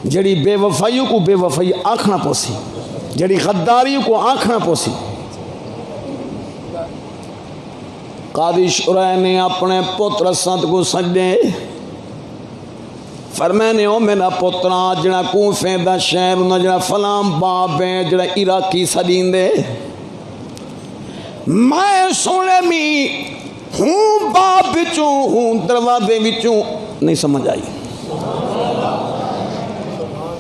جڑی بے وفائیوں کو بے وفائی آنکھنا پوسی جڑی غداریوں کو آنکھنا پوسی قاضی شرح نے اپنے پتر سنت کو سجدے فرمانے او میرا پترا جڑا کوفے دا شہر انہاں جڑا فلام باب ہے جڑا عراقی سدین دے میں سونے می ہوں باب بچوں ہوں دروازے بچوں نہیں سمجھ آئی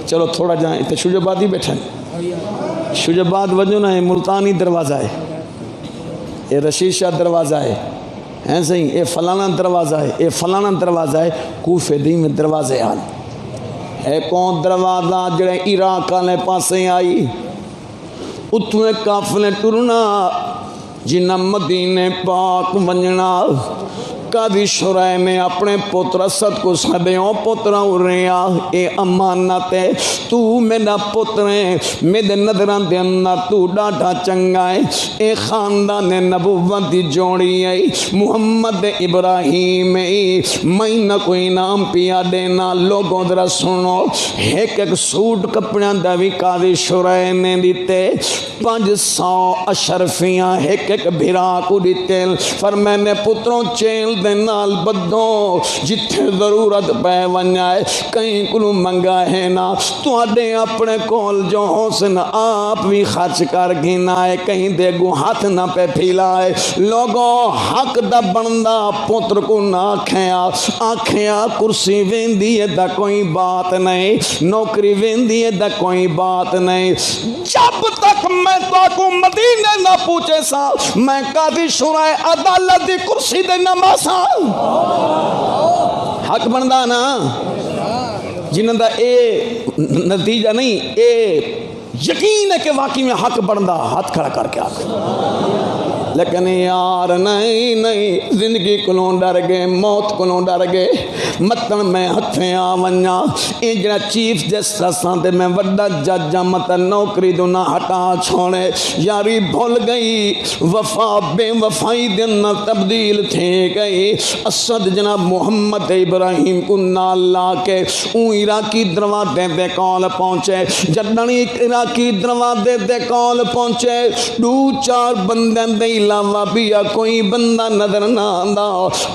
چلو تھوڑا جائیں تے شجابادی بیٹھے شجاباد وجہ نہ ہے ملتانی دروازہ ہے یہ رشید شاہ دروازہ ہے ہیں صحیح اے فلانا دروازہ ہے اے فلانا دروازہ ہے کوفے دی میں دروازے آن اے کون دروازہ جڑے عراق آنے پاسے آئی اتنے کافلے ٹرنا جنہ مدینے پاک ونجنا قاضی شرح نے اپنے پتر اسد کو سدیوں پترا اریا اے امانت ہے تو میرا پتر ہے میرے نظران دے اندر تو ڈاٹا چنگا ہے اے خاندان نبوت دی جوڑی ہے محمد ابراہیم میں نہ کوئی نام پیا دینا لوگوں ذرا سنو ایک ایک سوٹ کپڑیاں دا بھی قاضی شرح نے دیتے 500 اشرفیاں ایک ایک بھرا کو دیتے فرمانے پتروں چیل دے نال بدو جتھے ضرورت پہ ونجائے کہیں کلو منگا ہے نا تو آڈے اپنے کول جو حسن آپ بھی خرچ کر گھنا ہے کہیں دے گو ہاتھ نہ پہ پھیلائے لوگوں حق دا بندہ پتر کو نہ آکھیا کرسی ویندی ہے دا کوئی بات نہیں نوکری ویندی ہے دا کوئی بات نہیں جب تک میں تو کو مدینے نہ پوچھے سا میں قاضی شرح عدالت دی کرسی دے نماز حق بندہ نا جنہاں دا اے نتیجہ نہیں اے یقین ہے کہ واقعی میں حق بندہ ہاتھ کھڑا کر کے آگے لیکن یار نہیں زندگی کلوں ڈر گئے موت کلوں ڈر گئے متن میں ہتھیں آونیا اے جڑا چیف جسٹس تے میں وڈا جج مت نوکری دو نہ ہٹا چھوڑے یاری بھول گئی وفا بے وفائی دن تبدیل تھے گئی اسد جناب محمد ابراہیم کو نال لا کے اون عراقی دروازے دے کول پہنچے جدنی عراقی دروازے دے کول پہنچے 2-4 بندے دے علاوہ پیا کوئی بندہ نظر نہ آندا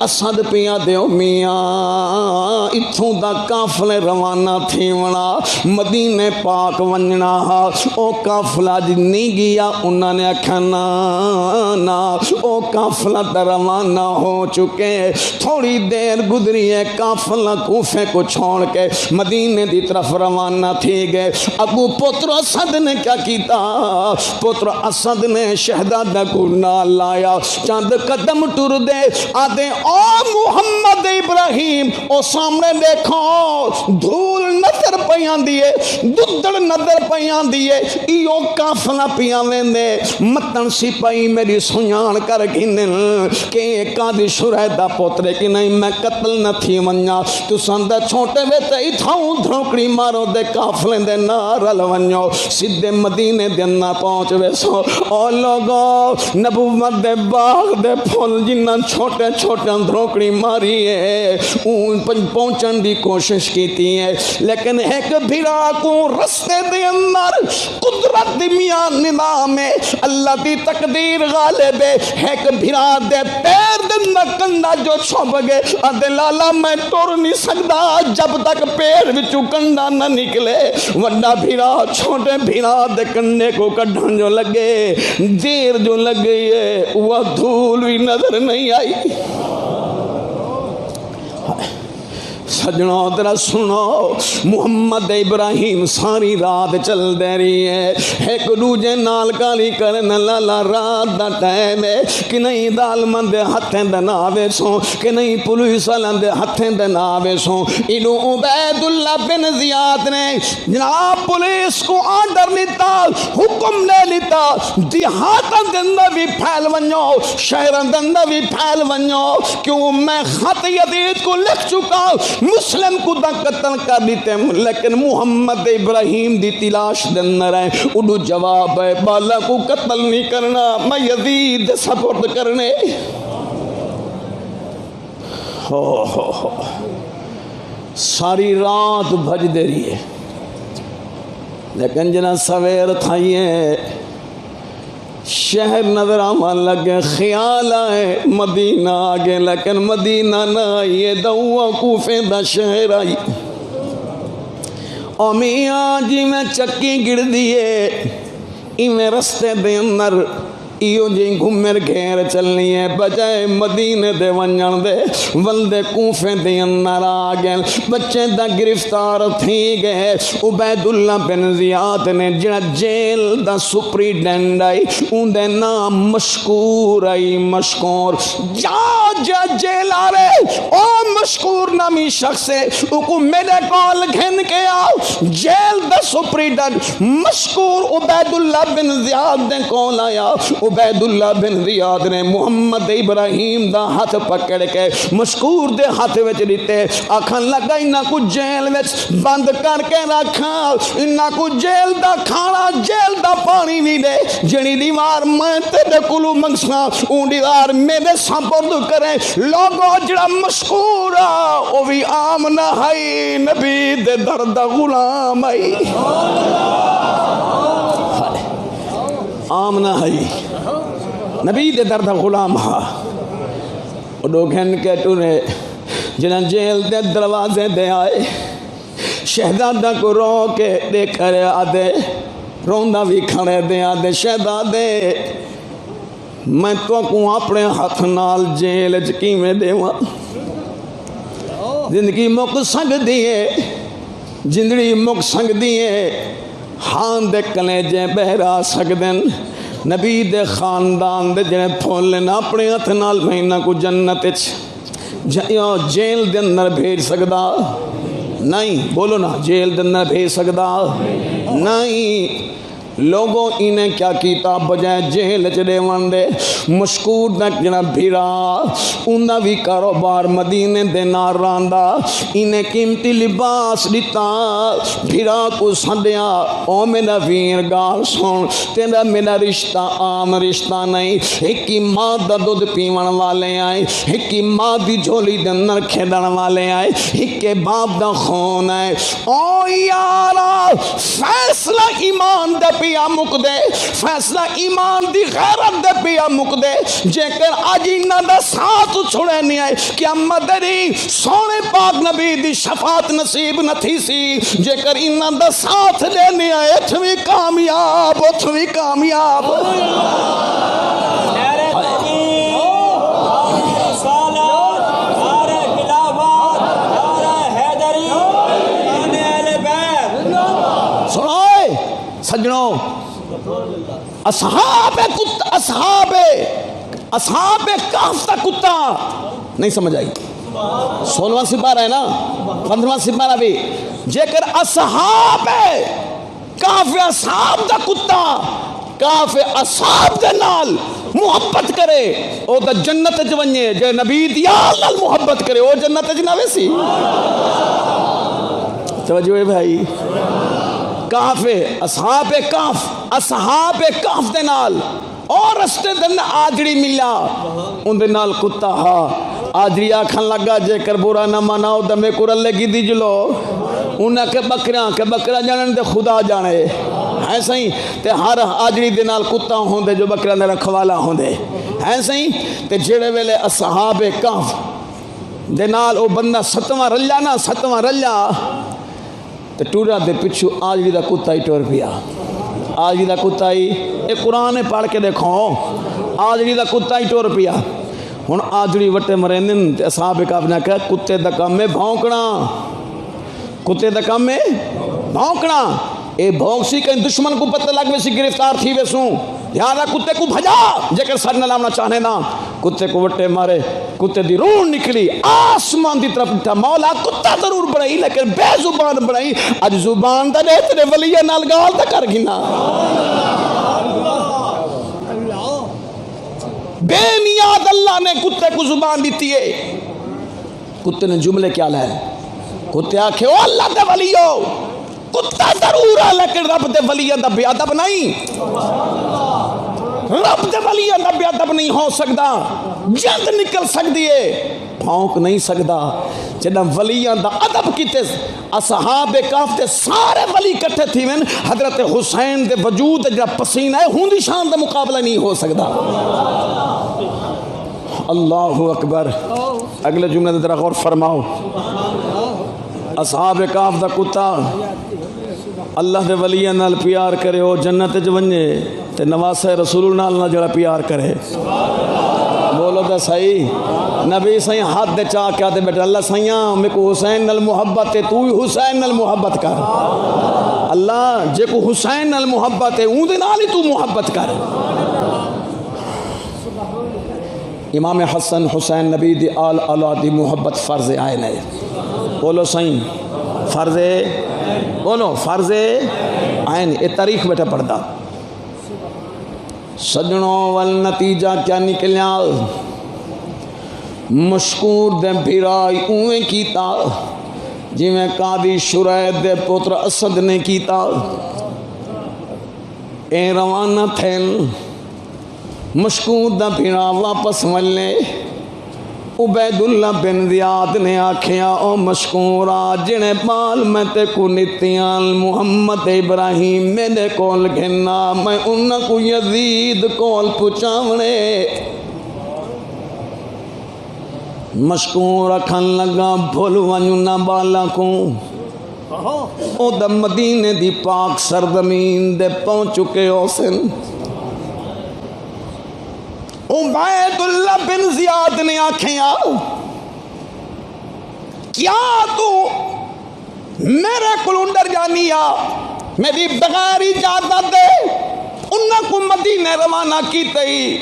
اسد پیا دیو میاں اتھوں دا کافلے روانہ تھی ونا مدینے پاک ونجنا او کافلہ نہیں گیا انہوں نے آکھا نا او کافلہ تا روانہ ہو چکے تھوڑی دیر گزری ہے کافلہ کوفے کو چھوڑ کے مدینے دی طرف روانہ تھی گئے ابو پتر اسد نے کیا کیتا پتر اسد نے شہزادہ کو نہ لایا چند قدم ٹر دے آدھے او محمد ابراہیم او سامنے دیکھو دھول نظر پیان دیئے ددڑ نظر پیان دیئے ایو کافلہ پیان لیندے متن سپاہی میری سنیان کر گھنن کہ قاضی شرح دا پوترے کی نہیں میں قتل نہ تھی ونیا تو سندہ چھوٹے ویتے اتھاؤں دھوکڑی مارو دے کافلیں دے نارل ونیو سدھے مدینے دینا پہنچ ویسو او لوگو نبوت دے باغ دے پھول جنہ چھوٹے چھوٹے دھوکڑی ماری ہے اون پہنچن دی کوشش کیتی ہے لیکن ایک بھیرا کو رستے دے اندر قدرت دی میاں نظام ہے اللہ دی تقدیر غالب ہے ایک بھیرا دے پیر دے کنڈا جو چھوپ گئے ادھے لالا میں ٹور نہیں سکتا جب تک پیر وچو کنڈا نہ نکلے وڈا بھیرا چھوٹے بھیرا دے کنڈے کو کڈھن جو لگے دیر جو لگ گئی ہے وہ دھول بھی نظر نہیں آئی سجنوں ترا سنو محمد ابراہیم ساری رات چل دے رہی ہے ایک دوجے نال کالی کرن لالا رات دا ٹائم ہے کہ نہیں دال مند ہتھیں دے ناوے سو کہ نہیں پولیس والوں دے ہتھیں دے ناوے سو انہوں عبید اللہ بن زیاد نے جناب پولیس کو آرڈر لیتا حکم لے لیتا دیہاتاں دے اندر بھی پھیل ونجو شہراں دے اندر بھی پھیل ونجو کیوں میں خط یزید کو لکھ چکا مسلم کو دا قتل کر دیتے لیکن محمد ابراہیم دی تلاش دے اندر ہے اڈو جواب ہے بالا کو قتل نہیں کرنا میں یزید سپرد کرنے ہو ساری رات بھج دے رہی ہے لیکن جنا سویر تھائیے شہر نظر آمان لگے خیال آئے مدینہ آگے لیکن مدینہ نہ آئیے دعوہ کوفے دا شہر آئی اور میاں جی میں چکی گڑ دیے میں رستے دے اندر ایو جی گھمر گھیر چلنی ہے بجائے مدینے دے ونجن دے ولدے کوفے دے اندر آگئے بچے دا گرفتار تھی گئے عبید اللہ بن زیاد نے جڑا جیل دا سپریڈنٹ آئی ان دے نام مشکور آئی مشکور جا جیل آ رہے او مشکور نامی شخص ہے کو میرے کال گھن کے آؤ جیل دا سپریڈنٹ مشکور عبید اللہ بن زیاد نے کال آیا عبید اللہ بن زیاد نے محمد ابراہیم دا ہاتھ پکڑ کے مشکور دے ہاتھ وچ دیتے آکھن لگا انہاں کو جیل وچ بند کر کے رکھا انہاں کو جیل دا کھانا جیل دا پانی بھی دے جڑی دیوار میں تیرے کولو منگساں اون دیوار میرے سپرد کرے لوگوں جڑا مشکور او بھی عام نہ ہے نبی دے درد غلام ہے عام نہ ہے نبی دے درد غلام ہا اڈو گھن کے ٹونے جنہ جیل دے دروازے دے آئے شہزادہ کو رو کے دے کر آدھے روندہ بھی کھڑے دے آدھے شہزادے میں تو کو اپنے ہاتھ نال جیل چکی میں دے وہاں زندگی مک سنگ دیئے جندڑی مک سنگ دیئے ہاں دے کلیجے بہرا سکدن نبی دے خاندان دے جنہیں پھولن اپنے ہاتھ نال مہینہ کو جنت جیل دے اندر بھیج سکدا نہیں بولو نا جیل دے اندر بھیج سکدا نہیں لوگوں انہیں کیا کیتا بجائے جیل چڑے وندے مشکور تک جنا بھیرا انہا بھی کاروبار مدینے دے نار راندہ انہیں قیمتی لباس دیتا بھیرا کو سندیا او میرا ویر گال سن تیرا میرا رشتہ عام رشتہ نہیں ایک ماں دا دودھ پیون والے آئے ایک ماں دی جھولی دے اندر کھیدن والے آئے ایک باپ دا خون آئے او یارا فیصلہ ایمان دا پیا مک دے فیصلہ ایمان دی غیرت دے پیا مک دے جے کر آج انہ دا ساتھ چھوڑے نہیں آئے کیا مدری سونے پاک نبی دی شفاعت نصیب نہ تھی سی جے کر انہ دا ساتھ لے نہیں آئے اتھوی کامیاب اتھوی کامیاب سجنوں اصحاب کہف کا کتا نہیں سمجھ آئی 16واں سپارہ ہے نا 15واں سپارہ بھی جے کر اصحاب کہف اصحاب دا کتا کہف اصحاب دے نال محبت کرے او دا جنت جونجے جے نبی دیال نال محبت کرے او جنت جناوے سی توجہ ہے بھائی کہف اصحاب کہف دے نال اور رستے دن آجڑی ملا ان دے نال کتا ہا آجڑی آکھن لگا جے کر برا نہ مناؤ دمے کرل لگی دی جلو انہاں کے بکرا جانن دے خدا جانے ایسا ہی تے ہر آجڑی دے نال کتا ہوں دے جو بکرا دے رکھوالا ہوں دے ایسا ہی تے جڑے ویلے اصحاب کہف دے نال او بندہ ستواں رلیا تے ٹورا دے پچھو آجڑی دا کتا ہی ٹور پیا آجڑی دا کتا ہی ایک قرآن پڑھ کے دیکھو آجڑی دا کتا ہی ٹور پیا ہن آجڑی وٹے مرندن تے اصحاب کہف نے کہا کتے دا کام ہے بھونکنا، کتے دا کام ہے بھونکنا، اے بھونک سی کہیں دشمن کو پتہ لگ ویسی گرفتار تھی ویسوں، یہاں کتے کو بھجا جے کر سر نہ لامنا چاہنے نا، کتے کو وٹے مارے، کتے دی روح نکلی آسمان دی طرف اٹھا، مولا کتا ضرور بڑھائی لیکن بے زبان بڑھائی، اج زبان دا دے تیرے ولیہ نال گال دا کر گھنا، بے نیاد اللہ نے کتے کو زبان دیتی ہے۔ کتے نے جملے کیا لائے، کتے آکھے او اللہ دے ولیو، کتا ضرور ہے لیکن رب دے ولیوں دا بے ادب نہیں، رب دے ولیوں دا بے ادب نہیں ہو سکتا، جند نکل سکتی ہے، بھونک نہیں سکتا، جنہ ولیوں دا ادب کیتے اصحاب کہف تے سارے ولی کٹھے تھی میں حضرت حسین دے وجود جا پسینہ ہے ہون دی شان دا مقابلہ نہیں ہو سکتا۔ اللہ اکبر، اگلے جملے دے ذرا غور فرماؤ، اصحاب کہف دا کتا اللہ دے ولیوں نال پیار کرے ہو جنت جو ونجے تے نواسے رسول نال نہ جڑا پیار کرے، بولو دا صحیح، نبی صحیح ہاتھ دے چاہ کیا دے بیٹا اللہ صحیح میں کو حسین نال محبت ہے تو ہی حسین نال محبت کر، اللہ جے کو حسین نال محبت ہے اون دے نال ہی تو محبت کر۔ امام حسن حسین نبی دی آل اولاد دی محبت فرض عین ہے، بولو صحیح فرض، بولو فرض عین، یہ تاریخ بیٹا پڑھتا، سجنوں والنتیجہ کیا نکلیا، مشکور دے بھیرائی اویں کیتا جی میں قاضی شرید دے پتر اسد نے کیتا، اے روانہ تھین مشکور دا بھیرا واپس ملے، عبید اللہ بن زیاد نے آکھیا او مشکورا جنے بال میں تے کو نتیان محمد ابراہیم میرے کول گھنا میں انہاں کو یزید کول پچاونے، مشکور اکھن لگا بھول ونجنا بالا کو، او دا مدینے دی پاک سرزمین دے پہنچ چکے ہو سن، عبید اللہ بن زیاد نے آکھیا کیا تو میرے کلندر جانیا میری بغیر اجازت دے انہاں کو مدینے روانہ کی تئی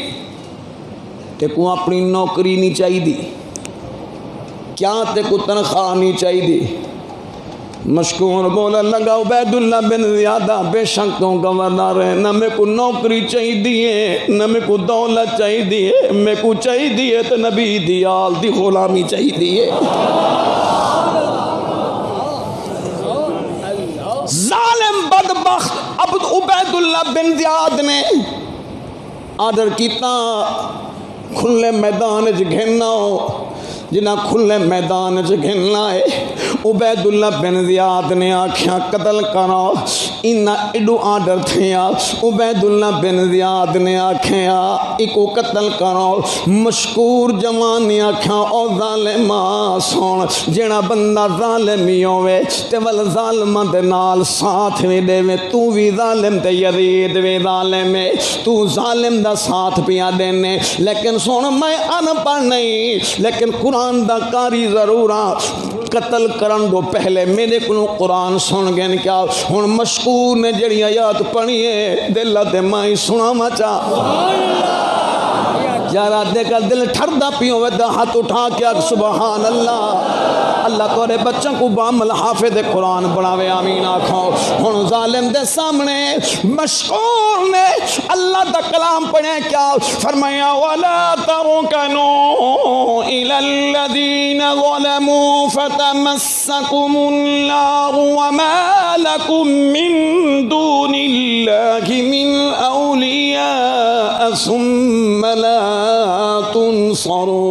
تے کو اپنی نوکری نہیں چاہی دی، کیا تے کو تنخواہ نہیں چاہی دی، مشکور بولا لگا عبید اللہ بن زیادہ بے شک تو گورنر ہے، نہ میں کو نوکری چاہی دیئے نہ میں کو دولت چاہی دیئے، میں کو چاہی دیئے تو نبی دیال دی غلامی چاہی دیئے۔ ظالم بدبخت عبید اللہ بن زیاد نے آرڈر کیتا کھلے میدان گھننا ہو، جنہ کھلے میدان گھننا ہے، عبید اللہ بن زیاد نے آکھیا قتل کرو، انہا اڈو آرڈر تھیا، عبید اللہ بن زیاد نے آکھیا ایکو قتل کرو، مشکور جوان نے آکھیا او ظالمہ سون جنہ بندہ ظالمی ہوئے تے ول ظالمہ دے نال ساتھ میں دے میں تو بھی ظالم تے یزید بھی ظالم ہے، تو ظالم دا ساتھ پیا دینے، لیکن سون میں ان پڑھ نہیں لیکن قرآن دا کاری ضرورا، قتل کرن دو پہلے میرے کو قرآن سن گئے کیا ہن مشکور نے جڑی آیات پڑھیے دل تے مائی سنا مچا، یارا دیکھا دل ٹھردہ پیوں ویدہ ہاتھ اٹھا کیا سبحان اللہ، اللہ تورے بچوں کو بامل حافظ قرآن بڑھاوے آمین آکھو۔ ہن ظالم دے سامنے مشکور نے اللہ دا کلام پڑھے کیا فرمایا وَلَا تَرُكَنُوا إِلَى الَّذِينَ ظَلَمُوا فَتَمَسَّكُمُ النَّارُ وَمَا لَكُم مِّن دُونِ اللَّهِ مِنْ أَوْلِيَاءَ ثُمَّ لَا تُنصَرُونَ۔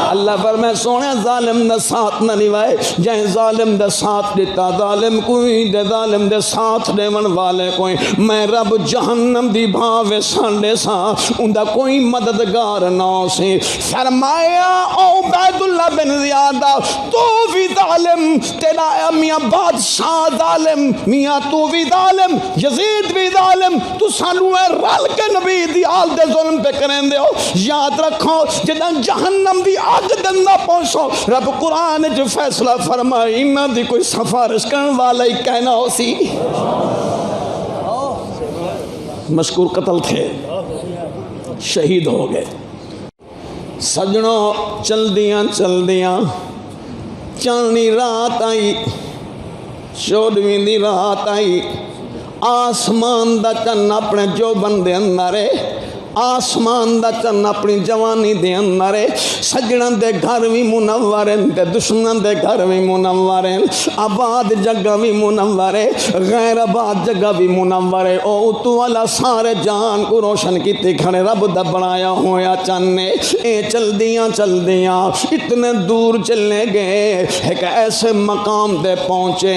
اللہ فرمائے سونے ظالم دا ساتھ نہ نوائے جائیں ظالم دا ساتھ دیتا ظالم کوئی دے ظالم دے ساتھ دے من والے کوئی میں رب جہنم دی بھاوے سانڈے سا اندہ کوئی مددگار نہ سی فرمایا او عبید اللہ بن زیادہ تو بھی ظالم تیرا میاں بادشاہ ظالم میاں تو بھی ظالم یزید بھی ظالم تو سانو رل کے نبی دی آل دے ظلم پہ کریں دے ہو یاد رکھو جدہ جہنم دی آگ دندہ پہنچو رب قرآن جو فیصلہ فرمائی انہاں دی کوئی سفارش کرن والا ہی کہنا ہو سی مشکور قتل تھے شہید ہو گئے سجنوں چل دیاں چاندنی رات آئی چودویں دی رات آئی آسمان دا چن اپنے جو بندے اندرے آسمان دا چن اپنی جوانی دے اندرے سجنان دے گھر بھی منورن تے دشمنان دے گھر بھی منورن آباد جگہ بھی منورے غیر آباد جگہ بھی منورے او تو والا سارے جان کو روشن کیتے کھڑے رب دا بنایا ہویا چنے اے چل دیاں اتنے دور چلنے گئے ایک ایسے مقام دے پہنچے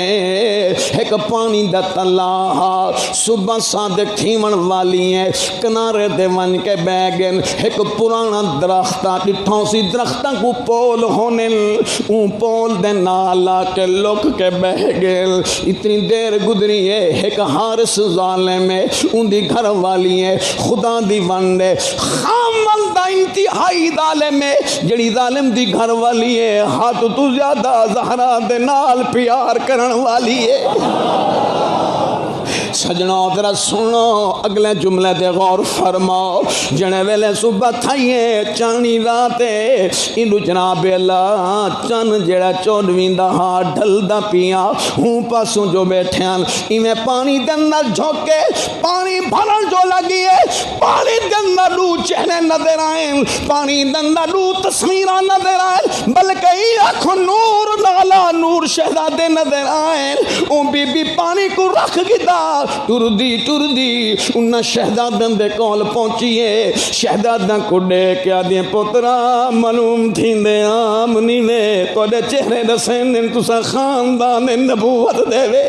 ایک پانی دا تلا صبح صادق تھیمن والی ہیں کنارے دے کے بیگن ایک پرانا درختہ ڈٹھوں سی درختہ کو پول ہونے اون پول دے نالا کے لوک کے بیگن اتنی دیر گدری ہے ایک حارس ظالم ہے ان دی گھر والی ہے خدا دی وندے خامل دا انتہائی ظالم ہے جڑی ظالم دی گھر والی ہے ہاتھ تو زیادہ زہرا دے نال پیار کرن والی ہے سجنوں ذرا سنو اگلے جملے دے غور فرماؤ جنے ویلے صبح تھائیے چانی راتے انو جناب اللہ چن جڑا چودویں دا ہاں ڈھل دا پیا ہوں پاسوں جو بیٹھے ہیں انہیں پانی دندر جھوکے پانی بھرن جو لگی ہے پانی دندر لو چہرے نظر آئیں پانی دندر لو تصویرہ نظر آئیں بلکہ آنکھوں نور نالا نور شہزادے نظر آئیں اون بی بی پانی کو رکھ گدا ٹر دی انہاں شہزادن دے کول پہنچیے شہزادن کو ڈے کیا دیں پترا معلوم تھیندے آمنی نے کوڈے چہرے دسین دن تسا خاندان نبوت دے وے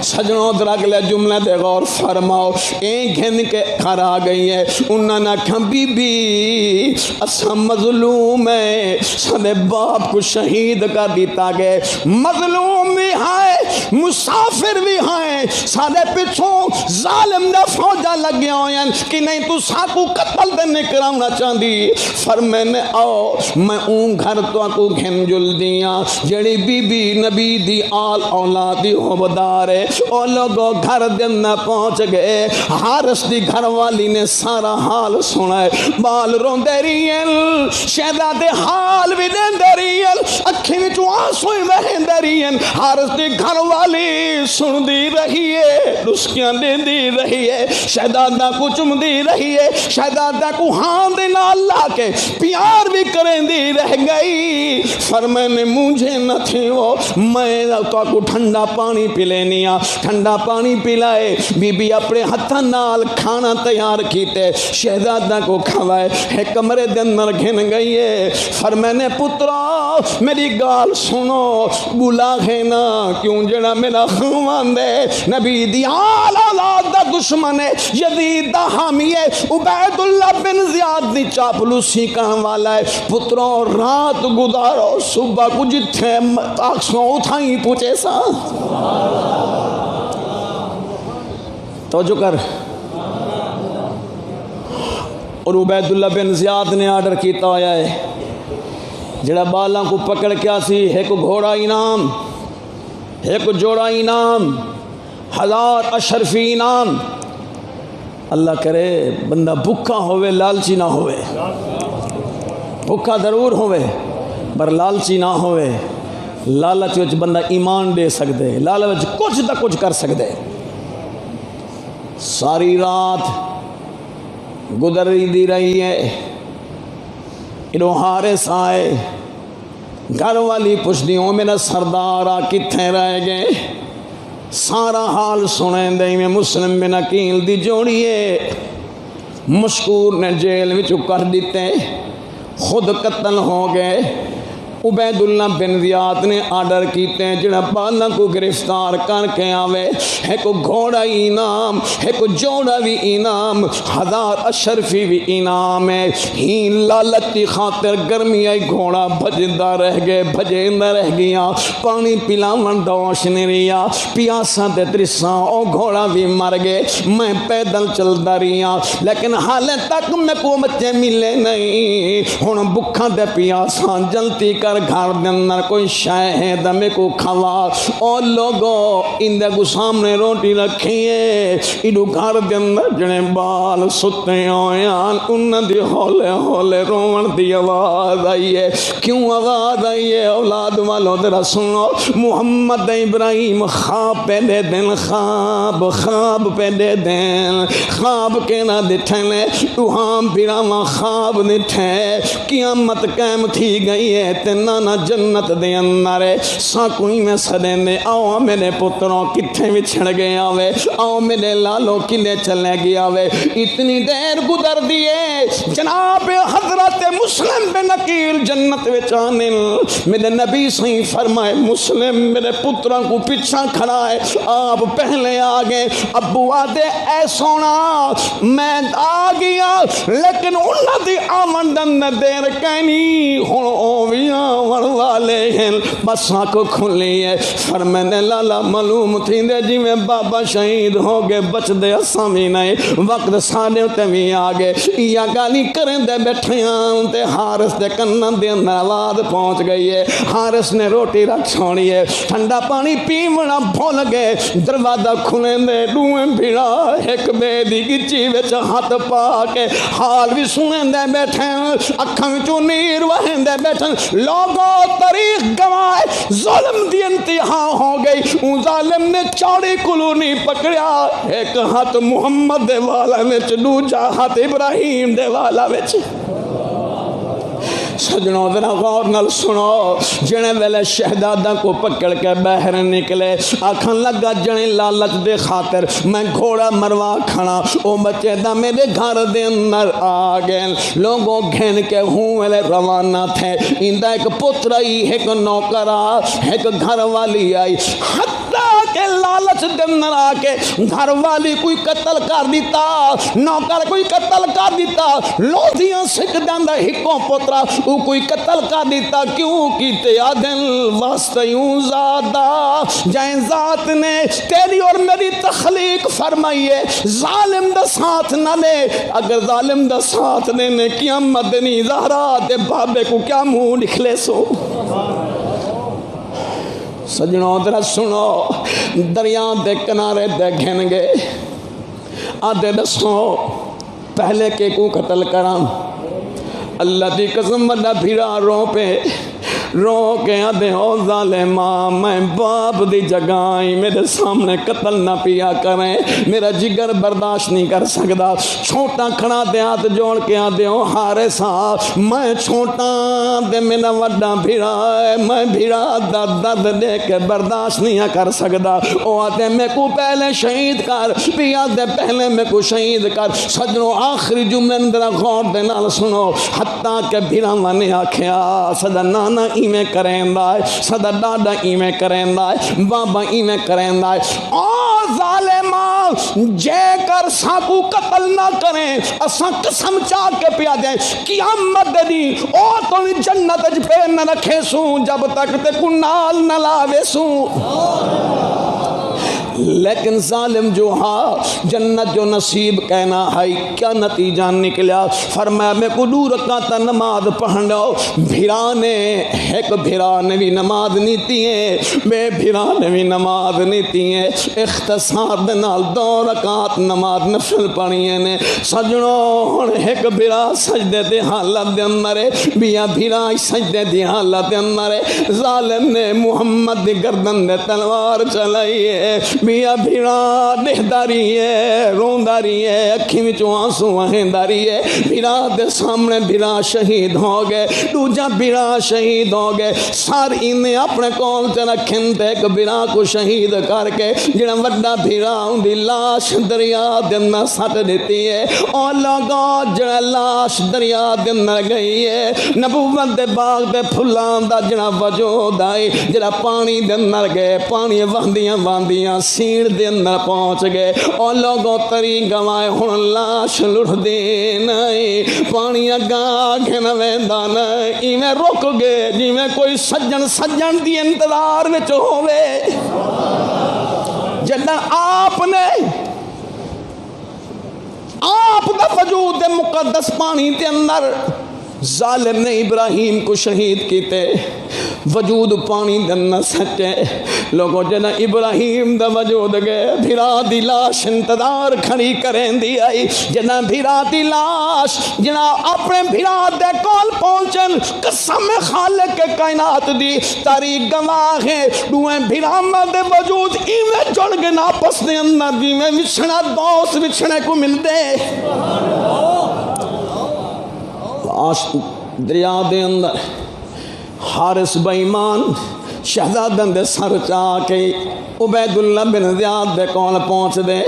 سجنوں در اگلے جملے دے غور فرماؤ ایک گھن کے گھر آ گئی ہے انہاں نے کہا بی بی اسا مظلوم ہے سارے باپ کو شہید کر دیتا گئے مظلوم بھی ہے مسافر بھی ہیں سارے پچھوں ظالم دے فوجہ لگے ہوئے ہیں کہ نہیں تو ساکو قتل دے نکرانا چاندی فرمینے آؤ میں اون گھر تو آکو گھن جل دیاں جڑی بی بی نبی دی آل اولادی ہوبدارے او لوگوں گھر دن پہنچ گئے حارس دی گھر والی نے سارا حال سنائے بال رون دے ریئل شہدہ دے حال بھی دین دے ریئل اکھی میں چو آنسوئی بہن دے ریئل حارس دی گھر والی سن دی رہی ہے رسکیاں دے دی رہی ہے شہدادہ کو چم دی رہی ہے شہدادہ کو ہاں دینا اللہ کے پیار بھی کریں دی رہ گئی فرمینے مجھے نہ تھی وہ میں تو کو ٹھنڈا پانی پی لینیا ٹھنڈا پانی پلائے بی بی اپنے ہتھا نال کھانا تیار کیتے شہزادہ کو کھوائے ایک کمرے دن نر گھن گئی ہے فرمینے پترا میری گال سنو بلا ہے نا کیوں جڑا میرا خواند دے نبی دی آل اولاد دا دشمن ہے یزید دا حامی ہے عبید اللہ بن زیاد دی چاپلوسی کہاں والا ہے پتروں رات گزارو صبح کو جتھے آکسوں اٹھائیں پوچھے سا توجہ کر اور عبید اللہ بن زیاد نے آرڈر کیتا ہویا ہے جڑا بالاں کو پکڑ کیا سی ایک گھوڑا انعام ایک جوڑا انعام 1000 اشرفی انعام اللہ کرے بندہ بھکا ہوئے لالچی نہ ہوئے بھکا ضرور ہوئے پر لالچی نہ ہوئے لالچ وچ بندہ ایمان دے سکدے لالچ وچ کچھ دا کچھ کر سکدے ساری رات گزری دی رہی ہے انہوں حارس آئے گھر والی پوچھدیوں میرا سردارہ کتھے رہ گئے سارا حال سنیں دے میں مسلم بن عقیل دی جوڑیے مشکور نے جیل وچ کر دیتے خود قتل ہو گئے۔ عبیداللہ بن زیاد نے آرڈر کیتے ہیں جڑا بالا کو گرفتار کر کے آوے، ایک گھوڑا انعام، ایک جوڑا بھی انعام، 1000 اشرفی بھی انعام ہے۔ ہی لالچ کی خاطر گرمی آئی گھوڑا بھجدا رہ گئے، بھجدا رہ گیا، پانی پلاون دوش نہیں رہیا، پیاسا تے ترساں او گھوڑا بھی مر گئے۔ میں پیدل چلدا رہیا لیکن حالے تک میں کو بچے ملے نہیں، ہن بکھا تے پیاسا جلتی کر گھر دے اندر کوئی شاہد میں کو کھوا۔ اور لوگوں اندے کو سامنے روٹی رکھیے، ایڈو گھر دے اندر جنے بال ستے ہویاں انہاں دی ہولے ہولے رون دی آواز آئی ہے۔ کیوں آواز آئی ہے؟ اولاد والو ذرا سنو، محمد ابراہیم خواب پہ دے دن، خواب پہ دے دن، خواب کے نہ دٹھے نے توہام پیراواں خواب دٹھے، قیامت قائم تھی گئی ہے تے نانا جنت دے اندر ساکوئی میں سدیں دے، آؤ میرے پتروں کتھے بھی چھڑ گئے آوے، آؤ میرے لالو کلے چلے گیا آوے۔ اتنی دیر گزر دیے، جناب حضرت مسلم بن عقیل جنت وچانل، میرے نبی صحیح فرمائے مسلم میرے پتروں کو پیچھا کھڑا ہے، آپ پہلے آگے۔ ابو آدھے اے سونا میں آ گیا لیکن انہاں دی آمدن دیر کہنی، ہن او بھی آمن والے ہیں، بس آنکھ کھلی ہے۔ فرمانے لالا معلوم تھی دے جی میں بابا شہید ہو گئے، بچ دے اساں بھی نہیں، وقت ساڑے تے بھی آگے، یا گالی کریں دے بیٹھے ہاں تے حارس دے کنن دے اندر آواز پہنچ گئی ہے۔ حارس نے روٹی رکھ چھوڑی ہے، ٹھنڈا پانی پیونا بھول گئے، دروازہ کھلیں دے ڈوئیں بھیڑا ایک بے دی گچی وچ ہاتھ پا کے حال بھی سنیں دے بیٹھے، اکھاں وچوں نیر وہیں دے بیٹھے۔ لوگوں تاریخ گواہ ظلم دی انتہا ہو گئی، اون ظالم نے چوڑی کلونی پکڑیا، ایک ہاتھ محمد دے والا وچ، دوجا ہاتھ ابراہیم دے والا وچ۔ سجنوں ذرا غور نال سنو، جنے ویلے شہزادہ کو پکڑ کے باہر نکلے، آکھن لگا جنے لالچ دے خاطر میں گھوڑا مروا کھڑا، او بچے دا میرے گھر دے اندر آ گئے۔ لوگوں گھن کے ہوں ویلے روانہ تھے، اندہ ایک پتر آئی، ایک نوکر آ، ایک گھر والی آئی، حتیٰ کہ لالچ دے اندر آ کے گھر والی کوئی قتل کر دیتا، نوکر کوئی قتل کر دیتا، لودھیاں سکھ دندہ ہکوں پترا وہ کوئی قتل کر دیتا، کیوں کیتے آدھن واسطہ یوں زادہ جائیں ذات نے تیری اور میری تخلیق فرمائی ہے، ظالم دا ساتھ نہ لے، اگر ظالم دا ساتھ لینے قیامت نہیں زہرا دے بابے کو کیا منہ نکلے سو۔ سجنوں ذرا سنو، دریا دے کنارے دے گھن گئے، آدھے دسو پہلے کے کو قتل کراں، اللہ دی قسم بڑا بھیڑا رو پہ رو کے آدھے او ظالماں میں باپ دی جگائیں میرے سامنے قتل نہ پیا کریں، میرا جگر برداشت نہیں کر سکتا، چھوٹا کھڑا دے ہاتھ جوڑ کے آدھے او حارثا میں چھوٹا دے میرا وڈا بھیڑا ہے، میں بھیڑا درد دے کے برداشت نہیں کر سکتا، او آدھے میں کو پہلے شہید کر، بھی آدھے پہلے میں کو شہید کر۔ سجنوں آخری جملے اندر غور دے نال سنو، حتیٰ کہ بھیڑا نے آکھیا سدا نانا ایمیں کریں دائے، سدا ڈاڈا ایمیں کریں دائے، بابا ایمیں کریں دائے، او ظالمہ جے کر ساکو قتل نہ کریں، اساں قسم چاہ کے پیا دیں قیامت دی او تو جنت اج پہ نہ رکھے سوں جب تک تے کنال نہ لاوے سوں۔ لیکن ظالم جو ہاں جنت جو نصیب کہنا ہے، کیا نتیجہ نکلیا؟ فرمایا میں کو دو رکعت نماز پڑھنا، بھیرانے ایک بھیرانے بھی نماز نیتی ہے، بے بھیرانے بھی نماز نیتی ہے، اختصار دنال 2 رکعت نماز نفل پڑھیے نے۔ سجنوں ایک بھیرا سجدے دے حالت دے اندر ہے، بیا بھیرا سجدے دے حالت دے اندر ہے، ظالم نے محمد دی گردن دے تلوار چلائی ہے، میاں بھیڑا دیکھدا رہی ہے، روندا رہی ہے، اکھی وچوں آنسو وہیندا رہی ہے۔ بھیڑا دے سامنے بھیڑا شہید ہو گئے، دوجا بھیڑا شہید ہو گئے۔ سار انہیں اپنے کول تے رکھن تے ایک بھیڑا کو شہید کر کے جڑا وڈا بھیڑا ان دی لاش دریا دے اندر سٹ دیتی ہے۔ اور لوگوں جڑا لاش دریا دے اندر گئی ہے، نبوت دے باغ دے پھلاں دا جڑا وجود آئی، جڑا پانی دے اندر گئے، پانی واندیاں واندیاں سیڑ دے اندر پہنچ گئے۔ اور لوگوں تری گوائے ہن لاش لڑ دی نہیں، پانی اگاں کے نہ ویندا نہیں، ایویں رک گئے جویں کوئی سجن دی انتظار وچ ہووے۔ جداں آپ نے آپ دا وجود دے مقدس پانی دے اندر ظالم نے ابراہیم کو شہید کیتے، وجود پانی دے اندر سچے لوگوں جنا ابراہیم دا وجود گئے، بھیرا دی لاش انتظار کھڑی کریں دی آئی، جنا بھیرا دی لاش جنا اپنے بھیرا دے کول پہنچن، قسم خالق کے کائنات دی تاریخ گواہ ہے، دوئیں بھیرا دے وجود ایویں جڑ گئے ناپس دے اندر جیویں وچھنا دوست وچھنے کو مل دے۔ آج دریا دے اندر حارث بے ایمان شہزادن دے سر چاہ کے عبید اللہ بن زیاد دے کول پہنچ دے،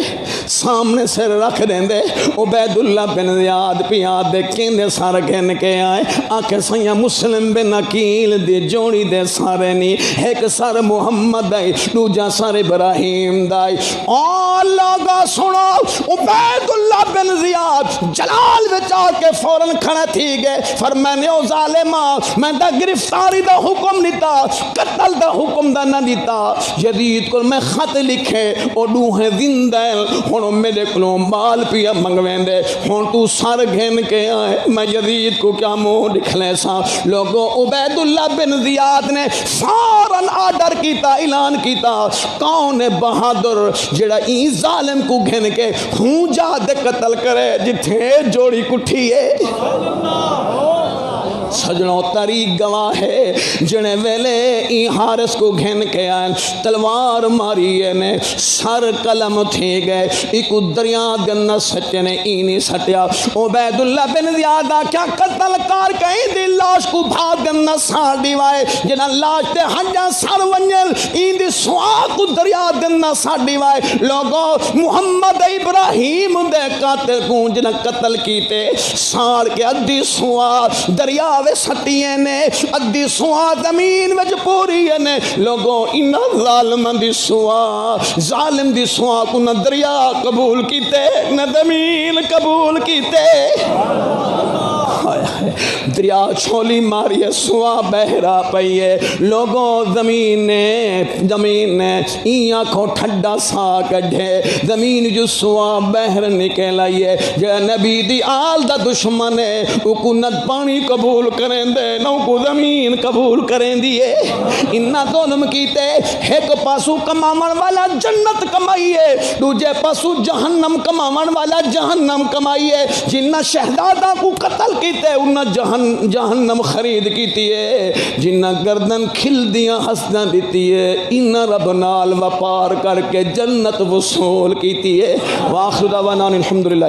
سامنے سر رکھ دیں دے، عبید اللہ بن زیاد پیاد دے کیندے سر گھن کے آئے، آکے سیاں مسلم بن عقیل دی جوڑی دے سارے نی، ایک سر محمد دائی، دوجا سر ابراہیم دائی۔ اور لوگا سنو، عبید اللہ بن زیاد جلال بچا کے فوراں کھڑا تھی گئے، فرمانے او ظالمہ میں دا گرفتاری دا حکم دیتا، قتل دا حکم دا نہ دیتا، یزید کو میں خط لکھے اور دوہیں زندہ ہوں میرے کلوں بال پیا منگویں دے، ہوں تو سر گھن کے آئے، میں یزید کو کیا منہ دکھلے سا۔ لوگوں عبید اللہ بن زیاد نے فوراً آرڈر کیتا، اعلان کیتا، کون بہادر جڑا این ظالم کو گھن کے ہوں جا دے قتل کرے جتھے جوڑی کٹھی ہے۔ سجنوں تاریخ گواہ ہے جنے ویلے ای حارث کو گھن کے آئیں، تلوار ماری نے سر قلم تھے گئے، ایک دریا دن سچے نے اینی سٹیا۔ عبید اللہ بن زیاد کیا قتل کار کہیں دی لاش کو بھاگ دن سار دیوائے، جنہ لاش تے ہنجا سر ونجل این دی سوا کو دریا دن سار دیوائے۔ لوگوں محمد ابراہیم دے قاتل کو جنہ قتل کیتے سار کے ادھی سوا دریا وے سٹیے نے، ادھی سوا زمین وچ پوری نے۔ لوگوں انہا ظالم دی سوا، ظالم دی سوا کو نہ دریا قبول کیتے نہ زمین قبول کیتے۔ دریا چھولی ماری ہے، سوا بہرا پئی ہے، لوگوں زمین نے این آنکھوں ٹھڈا سا کڈھے، زمین جو سوا بہر نکل آئی ہے۔ جو نبی دی آل دا دشمن ہے وہ کو نہ پانی قبول کریں دے نہ کو زمین قبول کریں دیے۔ انہا ظلم کیتے، ایک پاسو کماون والا جنت کمائی ہے، دوجے پاسو جہنم کماون والا جہنم کمائی ہے۔ جنہ شہزادہ کو قتل کیتے انہا جہنم خرید کیتی ہے، جنہ گردن کھل دیاں ہسداں دیتی ہے، انہا رب نال وپار کر کے جنت وصول کیتی ہے۔ وآخر دعوانا الحمدللہ۔